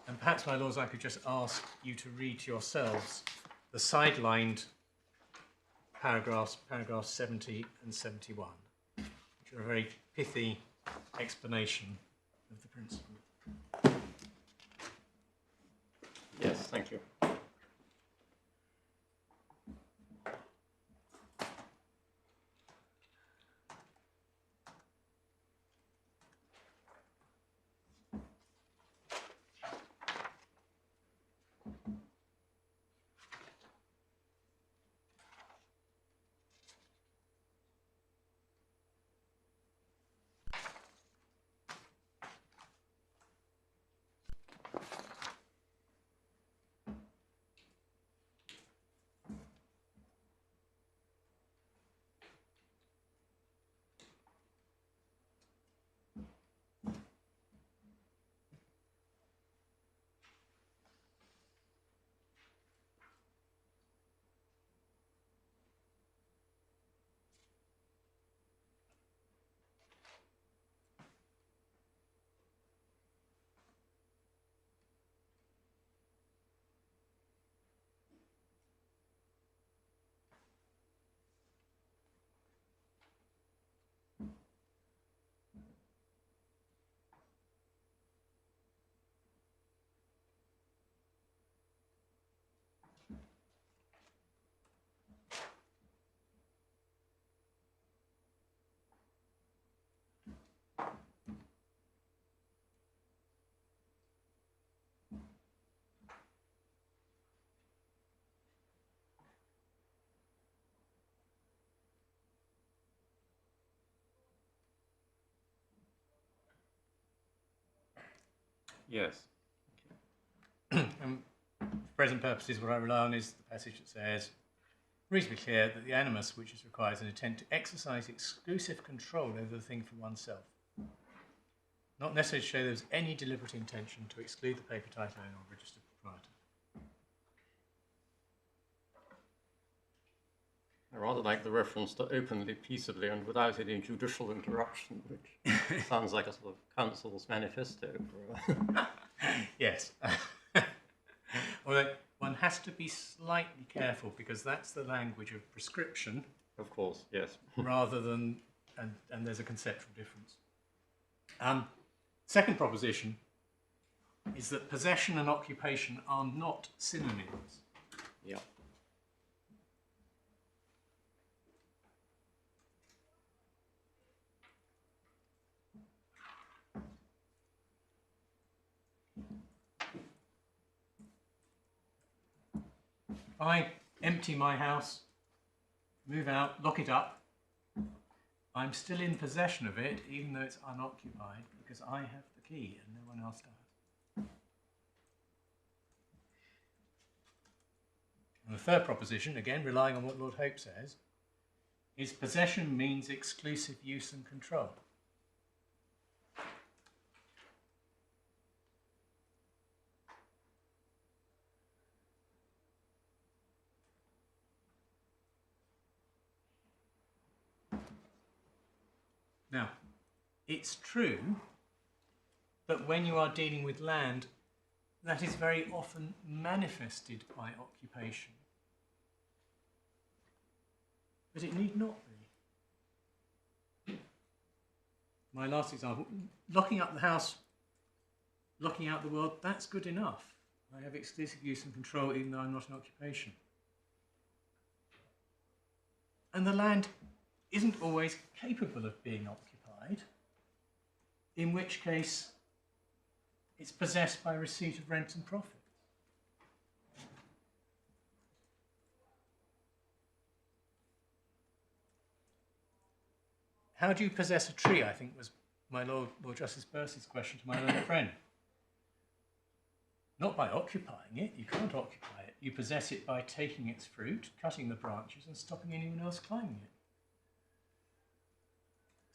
And perhaps, my lords, I could just ask you to read to yourselves the sidelined paragraphs 70 and 71, which are a very pithy explanation of the principle. Yes, thank you. Yes. And for present purposes, what I rely on is the passage that says, reasonably clear that the animus which is required is an intent to exercise exclusive control over the thing for oneself. Not necessarily to show there was any deliberate intention to exclude the paper title owner or registered proprietor. I rather like the reference to openly, peaceably, and without any judicial interruption, which sounds like a sort of council's manifesto. Yes. Although one has to be slightly careful because that's the language of prescription. Of course, yes. Rather than, and there's a conceptual difference. Second proposition is that possession and occupation are not synonyms. Yeah. If I empty my house, move out, lock it up, I'm still in possession of it, even though it's unoccupied, because I have the key and no one else does. And the third proposition, again relying on what Lord Hope says, is possession means exclusive use and control. Now, it's true that when you are dealing with land, that is very often manifested by occupation. But it need not be. My last example, locking up the house, locking out the world, that's good enough. I have exclusive use and control even though I'm not in occupation. And the land isn't always capable of being occupied, in which case it's possessed by receipt of rent and profit. How do you possess a tree, I think was my Lord Justice Birss's question to my learned friend. Not by occupying it, you can't occupy it. You possess it by taking its fruit, cutting the branches and stopping anyone else climbing it.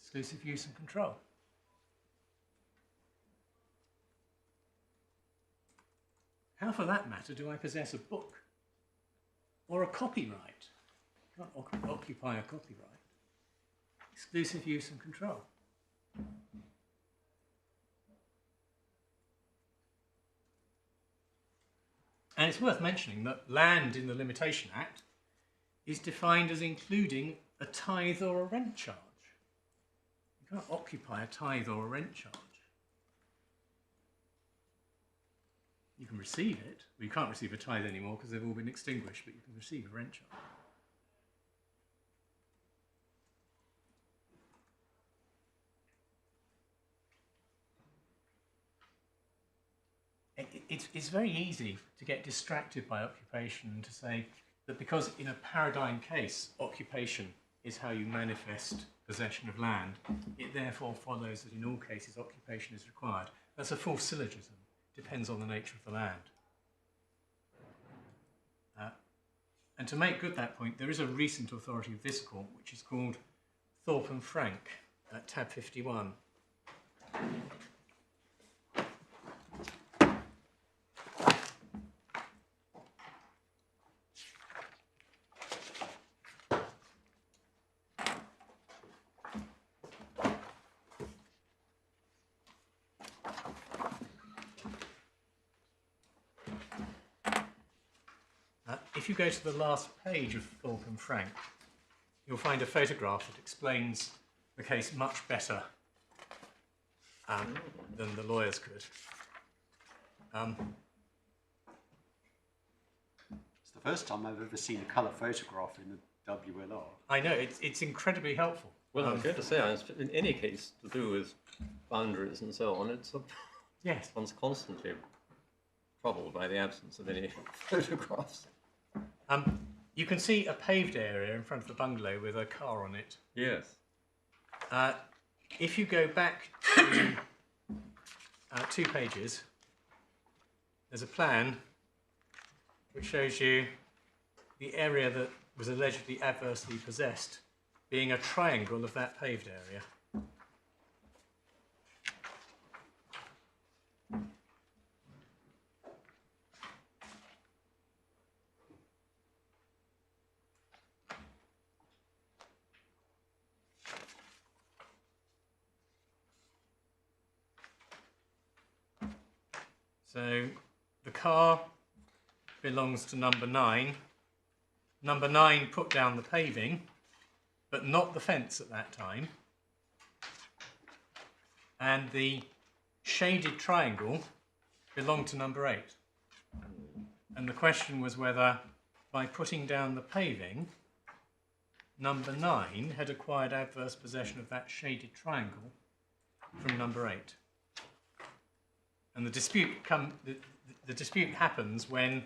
Exclusive use and control. How, for that matter, do I possess a book or a copyright? You can't occupy a copyright. Exclusive use and control. And it's worth mentioning that land in the Limitation Act is defined as including a tithe or a rent charge. You can't occupy a tithe or a rent charge. You can receive it. Well, you can't receive a tithe anymore because they've all been extinguished, but you can receive a rent charge. It's very easy to get distracted by occupation and to say that because in a paradigm case, occupation is how you manifest possession of land, it therefore follows that in all cases occupation is required. That's a false syllogism. Depends on the nature of the land. And to make good that point, there is a recent authority of this court which is called Thorpe and Frank at tab 51. If you go to the last page of Falk and Frank, you'll find a photograph that explains the case much better than the lawyers could. It's the first time I've ever seen a colour photograph in a WLR. I know, it's incredibly helpful. Well, I was going to say, in any case to do with boundaries and so on, Yes. one's constantly troubled by the absence of any photographs. You can see a paved area in front of the bungalow with a car on it. Yes. If you go back to 2 pages, there's a plan which shows you the area that was allegedly adversely possessed being a triangle of that paved area. So the car belongs to number 9. Number 9 put down the paving, but not the fence at that time. And the shaded triangle belonged to number 8. And the question was whether, by putting down the paving, number 9 had acquired adverse possession of that shaded triangle from number 8. And the dispute happens when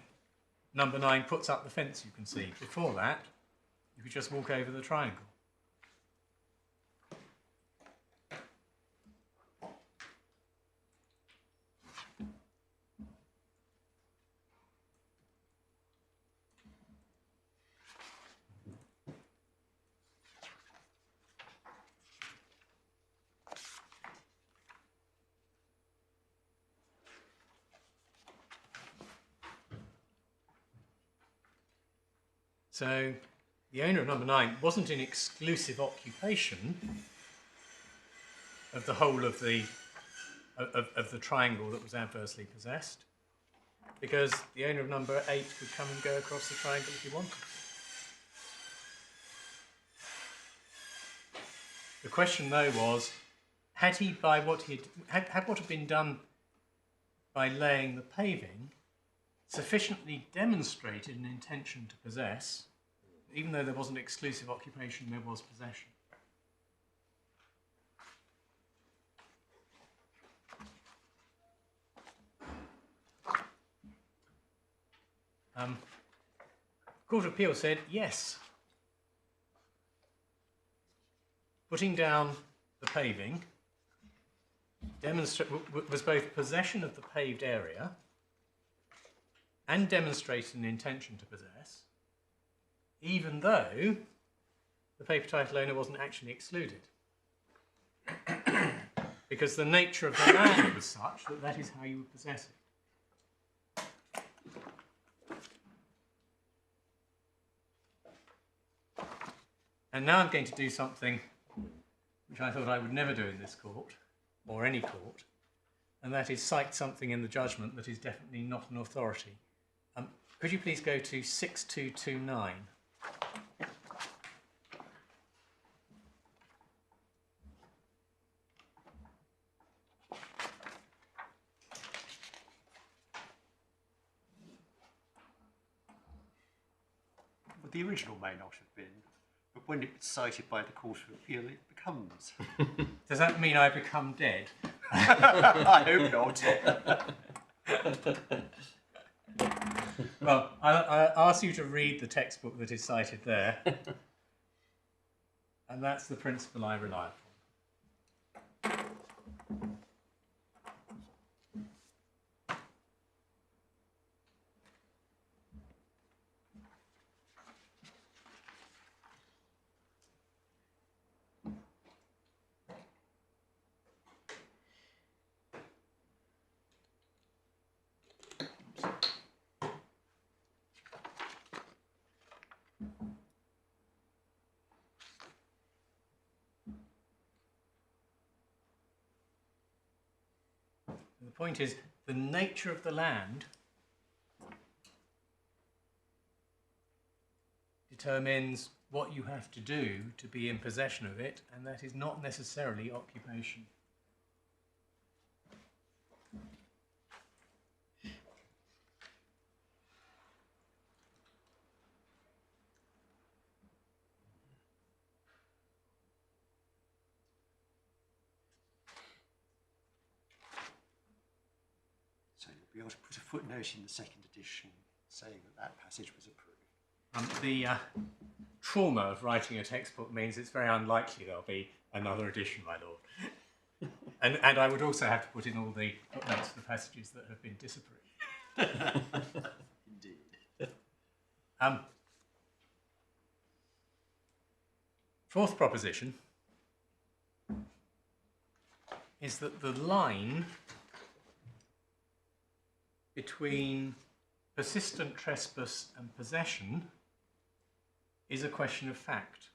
number 9 puts up the fence, you can see. Before that, you could just walk over the triangle. So the owner of number 9 wasn't in exclusive occupation of the whole of the triangle that was adversely possessed, because the owner of number 8 could come and go across the triangle if he wanted. The question, though, was, had what had been done by laying the paving sufficiently demonstrated an intention to possess, even though there wasn't exclusive occupation, there was possession. Court of Appeal said yes. Putting down the paving was both possession of the paved area and demonstrated an intention to possess, even though the paper title owner wasn't actually excluded. Because the nature of the land was such that that is how you would possess it. And now I'm going to do something which I thought I would never do in this court, or any court, and that is cite something in the judgment that is definitely not an authority, Could you please go to 6229? Well, the original may not have been, but when it's cited by the Court of Appeal, it becomes. Does that mean I become dead? I hope not. Well, I'll ask you to read the textbook that is cited there. And that's the principle I rely upon. The point is, the nature of the land determines what you have to do to be in possession of it, and that is not necessarily occupation. So you'll be able to put a footnote in the second edition saying that that passage was approved. The trauma of writing a textbook means it's very unlikely there'll be another edition, my lord. And I would also have to put in all the footnotes for the passages that have been disapproved. Indeed. Fourth proposition is that the line between persistent trespass and possession is a question of fact.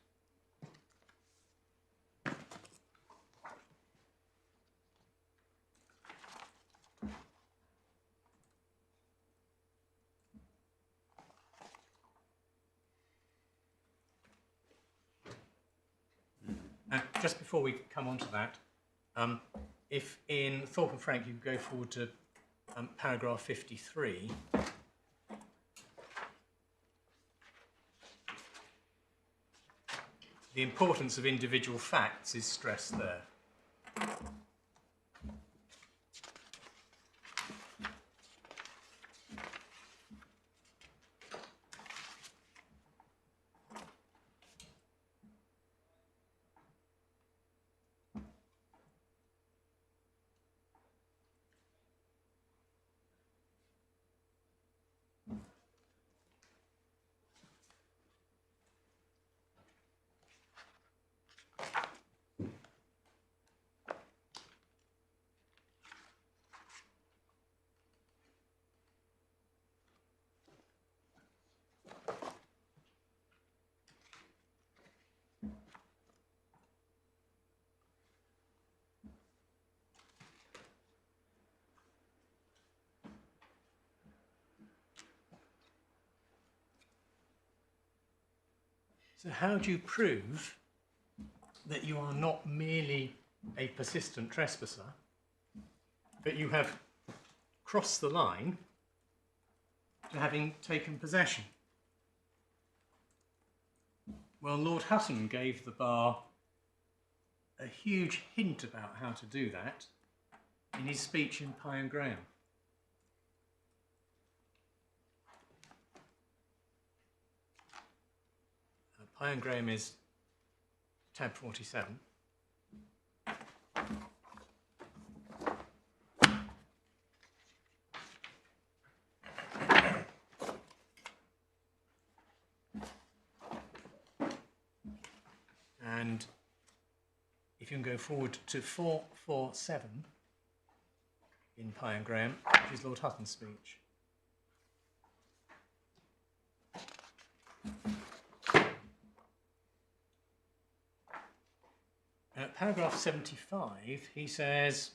Just before we come on to that, if in Thorpe and Frank you could go forward to paragraph 53, the importance of individual facts is stressed there. So how do you prove that you are not merely a persistent trespasser, but you have crossed the line to having taken possession? Well, Lord Hutton gave the bar a huge hint about how to do that in his speech in Pye and Graham. Pye and Graham is tab 47. And if you can go forward to 447 in Pye and Graham, which is Lord Hutton's speech. At paragraph 75, he says,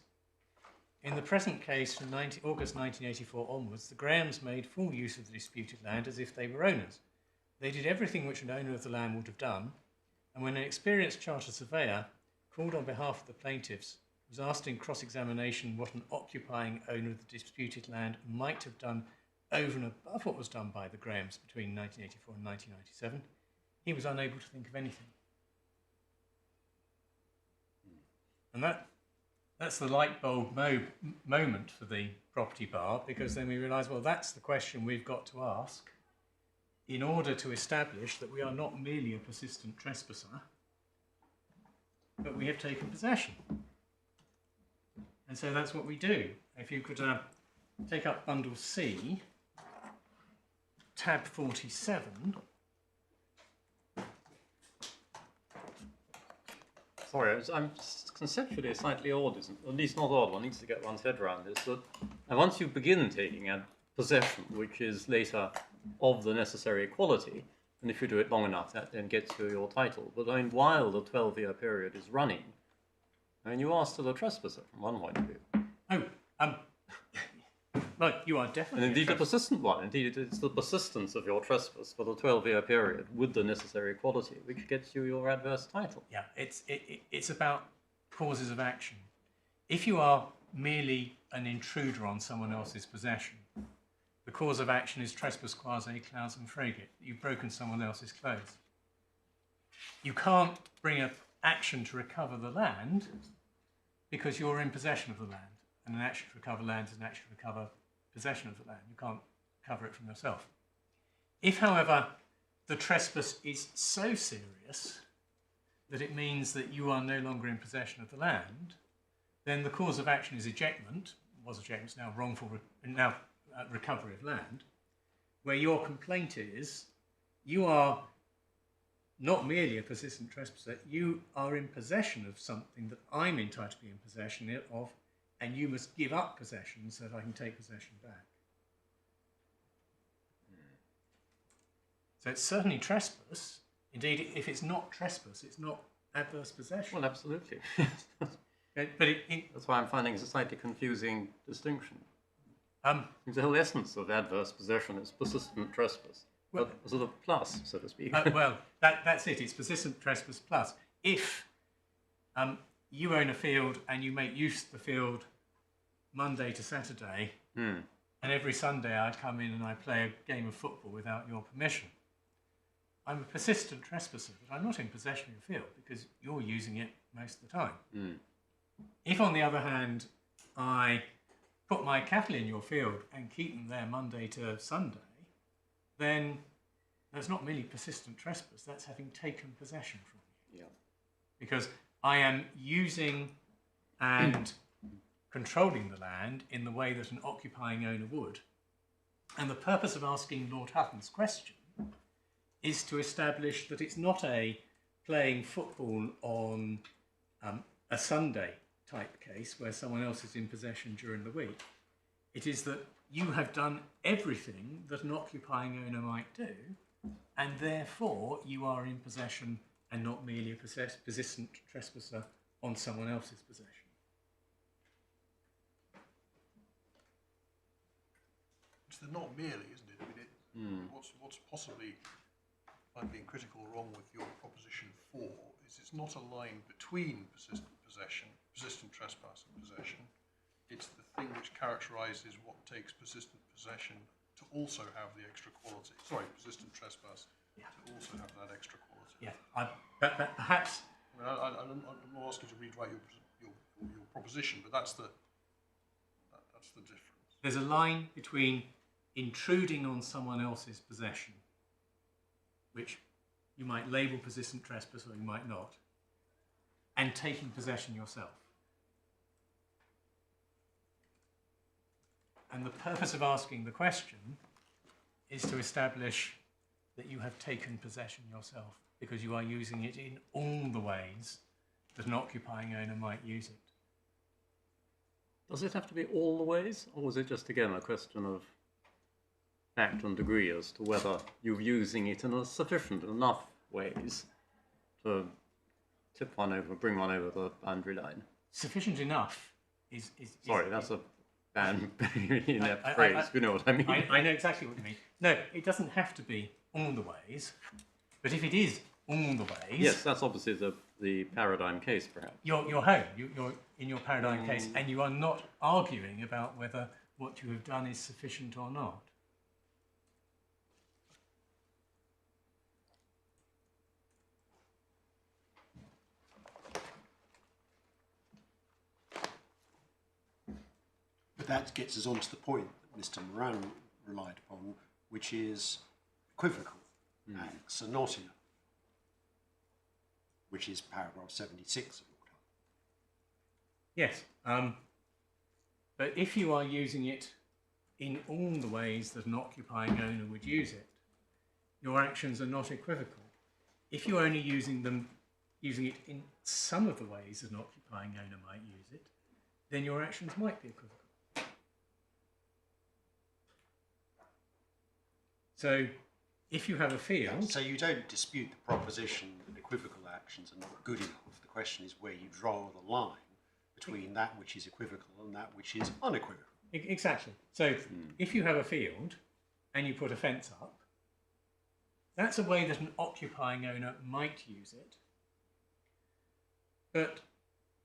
In the present case from August 1984 onwards, the Grahams made full use of the disputed land as if they were owners. They did everything which an owner of the land would have done, and when an experienced chartered surveyor, called on behalf of the plaintiffs, was asked in cross-examination what an occupying owner of the disputed land might have done over and above what was done by the Grahams between 1984 and 1997, he was unable to think of anything. And that's the light bulb moment for the property bar, because then we realise, well, that's the question we've got to ask in order to establish that we are not merely a persistent trespasser, but we have taken possession. And so that's what we do. If you could take up bundle C, tab 47. Sorry, I'm conceptually slightly odd, at least not odd, one needs to get one's head around this, that once you begin taking a possession, which is later of the necessary quality, and if you do it long enough, that then gets you your title. But I mean, while the 12-year period is running, I mean, you are still a trespasser from one point of view. Oh, well, you are definitely. And indeed, a persistent one. Indeed, it's the persistence of your trespass for the 12-year period with the necessary quality, which gets you your adverse title. Yeah, it's about causes of action. If you are merely an intruder on someone else's possession, the cause of action is trespass quasi clausum fragit. You've broken someone else's clothes. You can't bring an action to recover the land because you're in possession of the land. And an action to recover land is an action to recover possession of the land. You can't cover it from yourself. If, however, the trespass is so serious that it means that you are no longer in possession of the land, then the cause of action is ejectment, was ejectment, now wrongful, recovery of land, where your complaint is you are not merely a persistent trespasser, you are in possession of something that I'm entitled to be in possession of, and you must give up possession so that I can take possession back. So it's certainly trespass. Indeed, if it's not trespass, it's not adverse possession. Well, absolutely. But That's why I'm finding it's a slightly confusing distinction. Um, The whole essence of adverse possession is persistent trespass. Well- But a sort of plus, so to speak. well, that's it. It's persistent trespass plus. If you own a field and you make use of the field Monday to Saturday, and every Sunday I come in and I play a game of football without your permission, I'm a persistent trespasser, but I'm not in possession of your field because you're using it most of the time. If, on the other hand, I put my cattle in your field and keep them there Monday to Sunday, then that's not merely persistent trespass, that's having taken possession from you. Yeah. Because I am using and controlling the land in the way that an occupying owner would. And the purpose of asking Lord Hutton's question is to establish that it's not a playing football on a Sunday type case where someone else is in possession during the week. It is that you have done everything that an occupying owner might do, and therefore you are in possession and not merely a persistent trespasser on someone else's possession. It's the not merely, isn't it? I mean, what's possibly might be critical wrong with your proposition 4 is it's not a line between persistent trespass and possession. It's the thing which characterises what takes persistent possession to also have the extra quality. Sorry, persistent trespass to also have that extra quality. Yeah, but perhaps. I mean, I'm not asking you to rewrite your proposition, but that's the difference. There's a line between intruding on someone else's possession, which you might label persistent trespass or you might not, and taking possession yourself. And the purpose of asking the question is to establish that you have taken possession yourself because you are using it in all the ways that an occupying owner might use it. Does it have to be all the ways, or is it just, again, a question of fact and degree as to whether you're using it in a sufficient enough ways to tip one over, bring one over the boundary line? Sufficient enough Sorry, that's a bad inept I- phrase. You know what I mean? I know exactly what you mean. No, it doesn't have to be all the ways, but if it is all the ways, Yes, that's obviously the paradigm case, perhaps. you're home. You're in your paradigm case, and you are not arguing about whether what you have done is sufficient or not. But that gets us on to the point that Mr. Moran relied upon, which is equivocal acts are not enough, which is paragraph 76 of your claim. Yes, but if you are using it in all the ways that an occupying owner would use it, your actions are not equivocal. If you're only using it in some of the ways that an occupying owner might use it, then your actions might be equivocal. So, if you have a field... So you don't dispute the proposition that equivocal actions are not good enough. The question is where you draw the line between that which is equivocal and that which is unequivocal. Exactly. So, if you have a field and you put a fence up, that's a way that an occupying owner might use it. But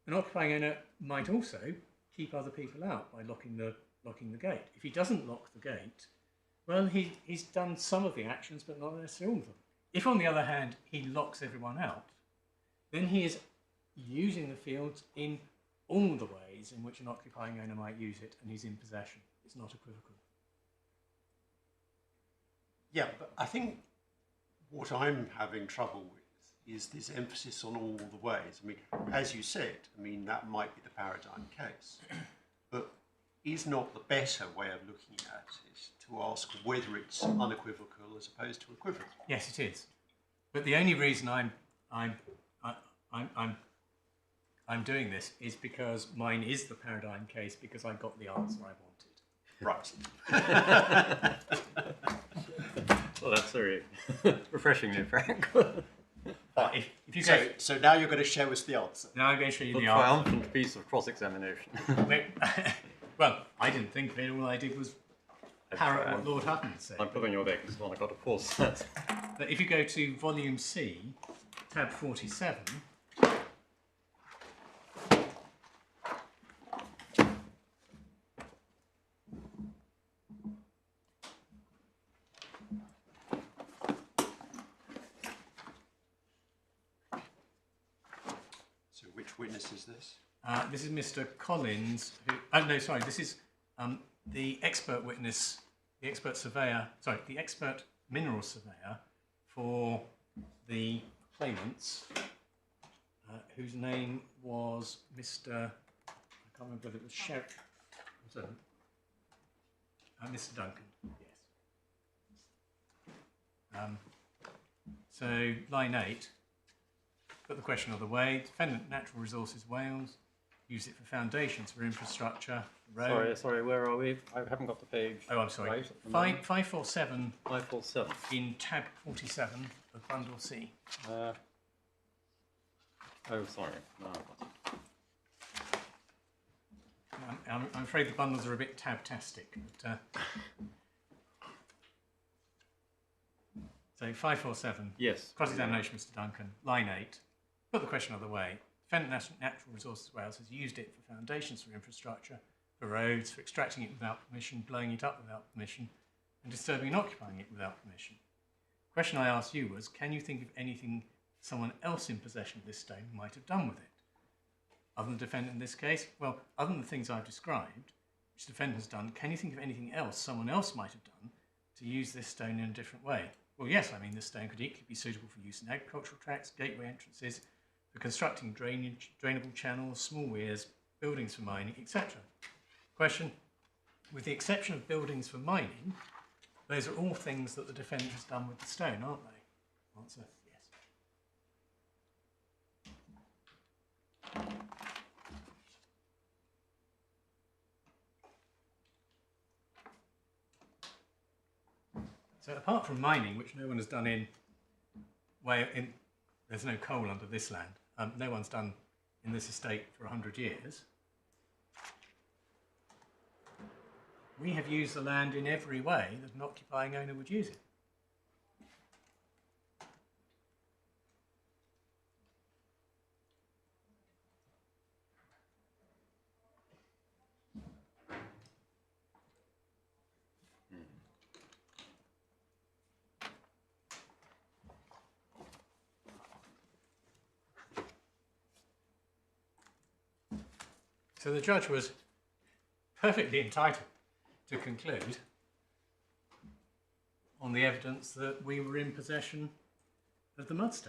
an occupying owner might also keep other people out by locking the gate. If he doesn't lock the gate, well, he's done some of the actions, but not necessarily all of them. If, on the other hand, he locks everyone out, then he is using the field in all the ways in which an occupying owner might use it, and he's in possession. It's not equivocal. Yeah, but I think what I'm having trouble with is this emphasis on all the ways. I mean, as you said, I mean, that might be the paradigm case, but is not the better way of looking at it to ask whether it's unequivocal as opposed to equivocal? Yes, it is. But the only reason I'm doing this is because mine is the paradigm case, because I got the answer I wanted. Right. Well, that's very refreshingly frank. If you go, So now you're going to show us the answer. now I'm going to show you The the answer. triumphant piece of cross-examination. Well, I didn't think of it. All I did was parrot what Lord Hutton said. I'm putting your deck as well. I've got to pause that. But if you go to volume C, tab 47, So which witness is this? this is Mr. Collins, who, oh no, sorry, this is the expert witness, the expert surveyor, sorry, the expert mineral surveyor for the claimants, whose name was Mr. I can't remember whether it was Sheriff, Mr. Duncan, yes. So, line 8, put the question of the way. Defendant, Natural Resources Wales, use it for foundations, for infrastructure, road. Sorry, where are we? I haven't got the page. Oh, I'm sorry. Right at the moment. 547 547. in tab 47 of bundle C. Oh, sorry. No, I've got it. I'm afraid the bundles are a bit tab-tastic. But, so 547. Yes. Cross-examination, Mr. Duncan. Line 8. Put the question of the way. Defendant, Natural Resources Wales has used it for foundations, for infrastructure, for roads, for extracting it without permission, blowing it up without permission, and disturbing and occupying it without permission. The question I asked you was, can you think of anything someone else in possession of this stone might have done with it? Other than the defendant in this case? Well, other than the things I've described, which the defendant has done, can you think of anything else someone else might have done to use this stone in a different way? Well, yes, I mean, this stone could equally be suitable for use in agricultural tracts, gateway entrances, for constructing drainable channels, small weirs, buildings for mining, etc. Question, with the exception of buildings for mining, those are all things that the defendant has done with the stone, aren't they? Answer, yes. So apart from mining, which no one has done there's no coal under this land, no one's done in this estate for 100 years. we have used the land in every way that an occupying owner would use it. So the judge was perfectly entitled to conclude on the evidence that we were in possession of the mudstone.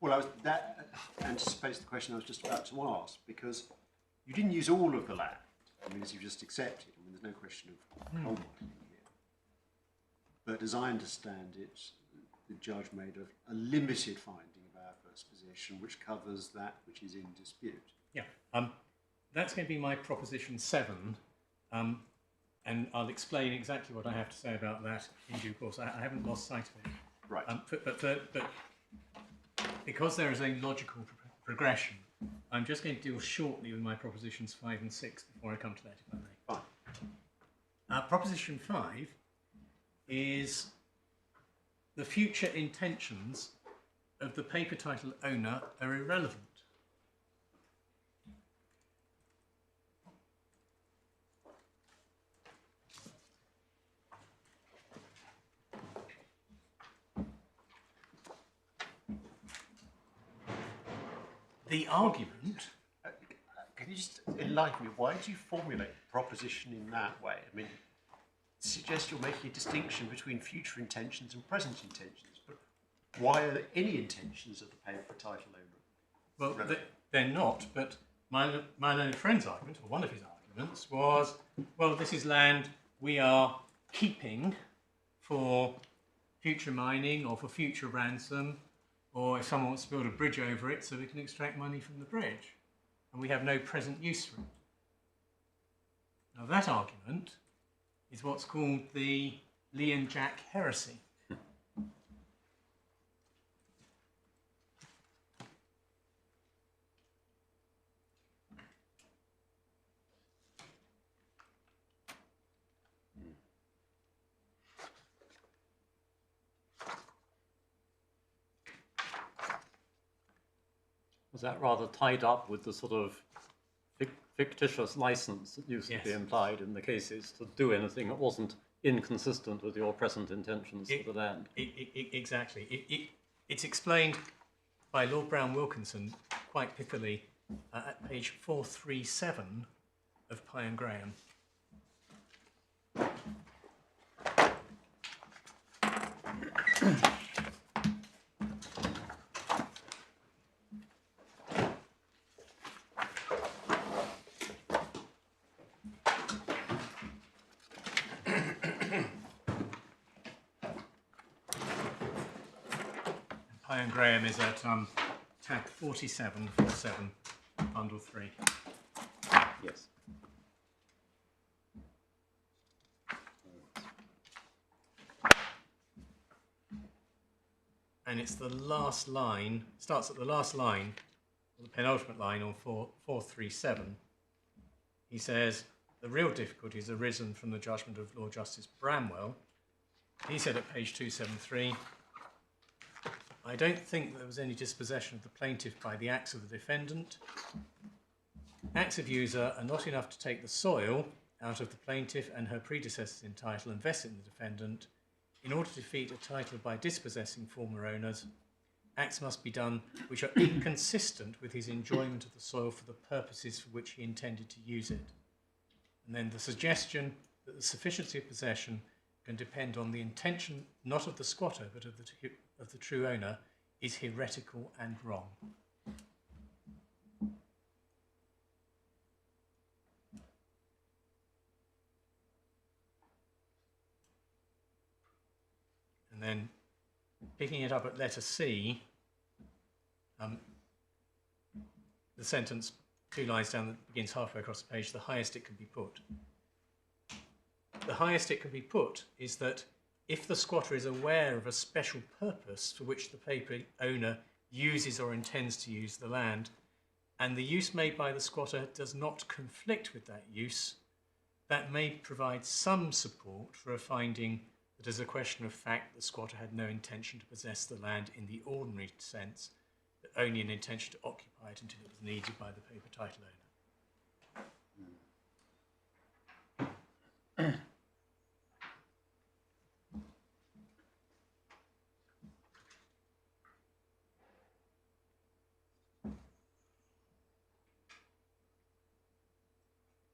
Well, that anticipates the question I was just about to ask, because you didn't use all of the land. I mean, as you just accepted. I mean, there's no question of coal mining here. But as I understand it, the judge made a limited finding of adverse possession, which covers that which is in dispute. Yeah, that's going to be my proposition 7, and I'll explain exactly what I have to say about that in due course. I haven't lost sight of it. Right. But because there is a logical progression, I'm just going to deal shortly with my propositions 5 and 6 before I come to that, if I may. Fine. Proposition 5 is the future intentions of the paper title owner are irrelevant. The argument... Can you just enlighten me? Why do you formulate the proposition in that way? I mean, it suggests you're making a distinction between future intentions and present intentions, but why are there any intentions of the paper title owner? Well, they're not, but my learned friend's argument, or one of his arguments, was, well, this is land we are keeping for future mining or for future ransom, or if someone wants to build a bridge over it so we can extract money from the bridge, and we have no present use for it. Now that argument is what's called the Lee and Jack heresy. Was that rather tied up with the sort of fictitious license that used to be implied in the cases to do anything that wasn't inconsistent with your present intentions for the land? Exactly. It's explained by Lord Brown Wilkinson quite pithily at page 437 of Pye and Graham. Pye and Graham is at tab 4747, bundle 3. Yes. And it's the last line, starts at the last line, or the penultimate line on 437. He says, the real difficulty has arisen from the judgment of Lord Justice Bramwell. He said at page 273, I don't think there was any dispossession of the plaintiff by the acts of the defendant. Acts of user are not enough to take the soil out of the plaintiff and her predecessors in title and vest it in the defendant. In order to defeat a title by dispossessing former owners, acts must be done which are inconsistent with his enjoyment of the soil for the purposes for which he intended to use it. And then the suggestion that the sufficiency of possession can depend on the intention not of the squatter but of the true owner is heretical and wrong. And then picking it up at letter C, the sentence 2 lines down that begins halfway across the page, the highest it can be put. The highest it can be put is that if the squatter is aware of a special purpose for which the paper owner uses or intends to use the land, and the use made by the squatter does not conflict with that use, that may provide some support for a finding that as a question of fact the squatter had no intention to possess the land in the ordinary sense, but only an intention to occupy it until it was needed by the paper title owner.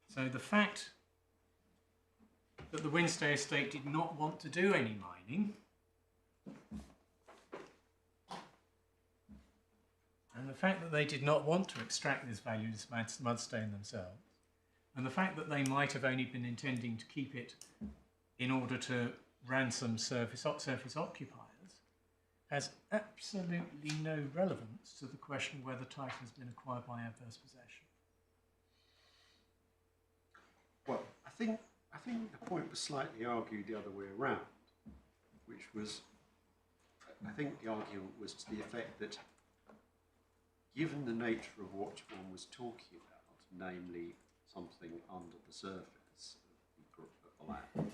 So the fact that the Winstead estate did not want to do any mining, and the fact that they did not want to extract this valueless mudstone themselves, and the fact that they might have only been intending to keep it in order to ransom surface occupiers, has absolutely no relevance to the question whether title has been acquired by adverse possession. Well, I think the point was slightly argued the other way around, which was, I think the argument was to the effect that given the nature of what one was talking about, namely something under the surface of the land,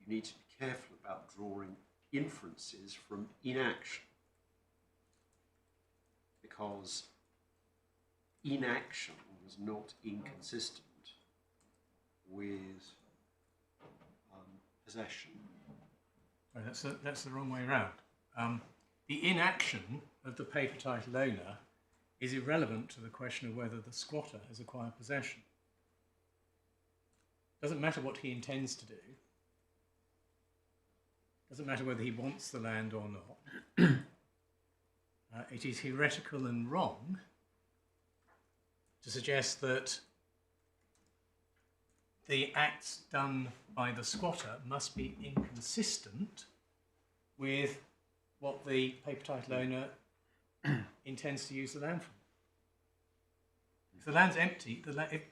you need to be careful about drawing inferences from inaction, because inaction was not inconsistent with possession. Right, that's the wrong way around. The inaction of the paper title owner is irrelevant to the question of whether the squatter has acquired possession. Doesn't matter what he intends to do. Doesn't matter whether he wants the land or not. It is heretical and wrong to suggest that the acts done by the squatter must be inconsistent with what the paper title owner intends to use the land for. If the land's empty,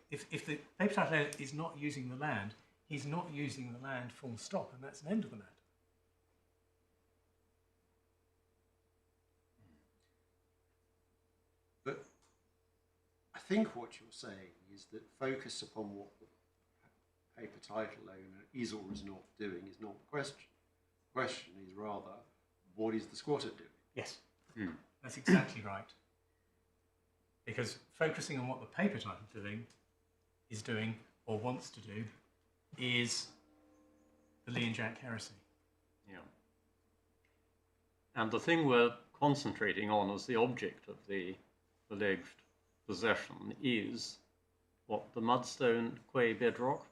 if the paper title owner is not using the land, he's not using the land full stop, and that's an end of the matter. But I think what you're saying is that focus upon what the paper title owner is or is not doing is not the question. The question is rather, what is the squatter doing? Yes, that's exactly right. Because focusing on what the paper title is doing or wants to do is the Lee and Jack heresy. Yeah. And the thing we're concentrating on as the object of the alleged possession is what, the mudstone quay bedrock?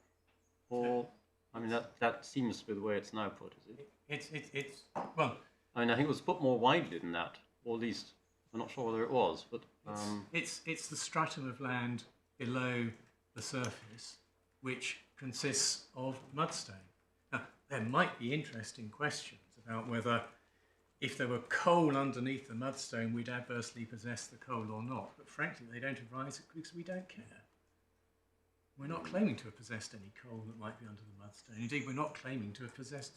Or, I mean, that seems to be the way it's now put, is it? It's well, I mean, I think it was put more widely than that, or at least I'm not sure whether it was, but it's the stratum of land below the surface which consists of mudstone. Now, there might be interesting questions about whether, if there were coal underneath the mudstone, we'd adversely possess the coal or not. But frankly, they don't arise because we don't care. We're not claiming to have possessed any coal that might be under the mudstone. Indeed, we're not claiming to have possessed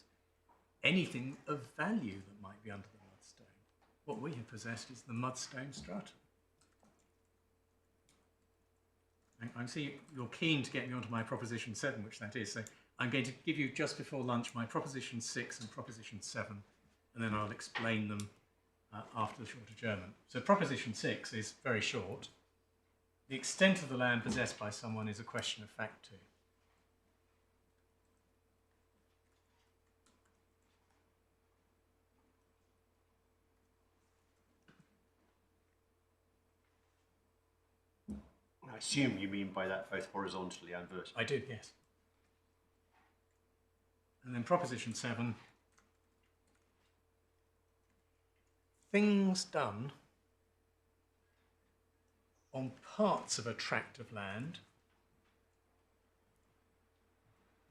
anything of value that might be under the mudstone. What we have possessed is the mudstone stratum. I see you're keen to get me onto my Proposition 7, which that is. So I'm going to give you, just before lunch, my Proposition 6 and Proposition 7, and then I'll explain them after the short adjournment. So Proposition 6 is very short. The extent of the land possessed by someone is a question of fact too. I assume you mean by that both horizontally and vertically. I do, yes. And then Proposition 7. Things done on parts of a tract of land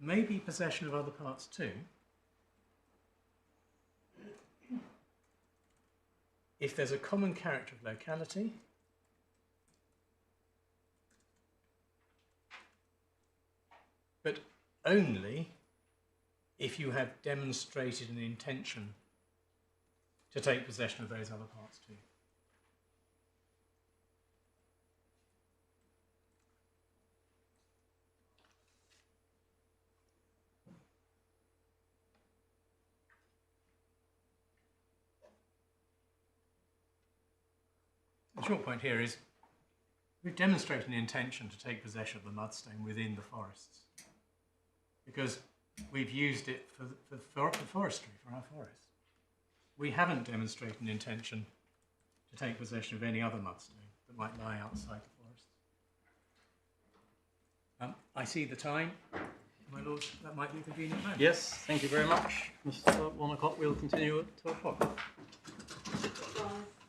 may be possession of other parts too, if there's a common character of locality, but only if you have demonstrated an intention to take possession of those other parts too. The short point here is we've demonstrated an intention to take possession of the mudstone within the forests because we've used it for forestry, for our forests. We haven't demonstrated an intention to take possession of any other mudstone that might lie outside the forests. I see the time, my lords, that might be a convenient moment. Yes, thank you very much, Mr. Wynne-Finch. We'll continue at 2 o'clock. Guys.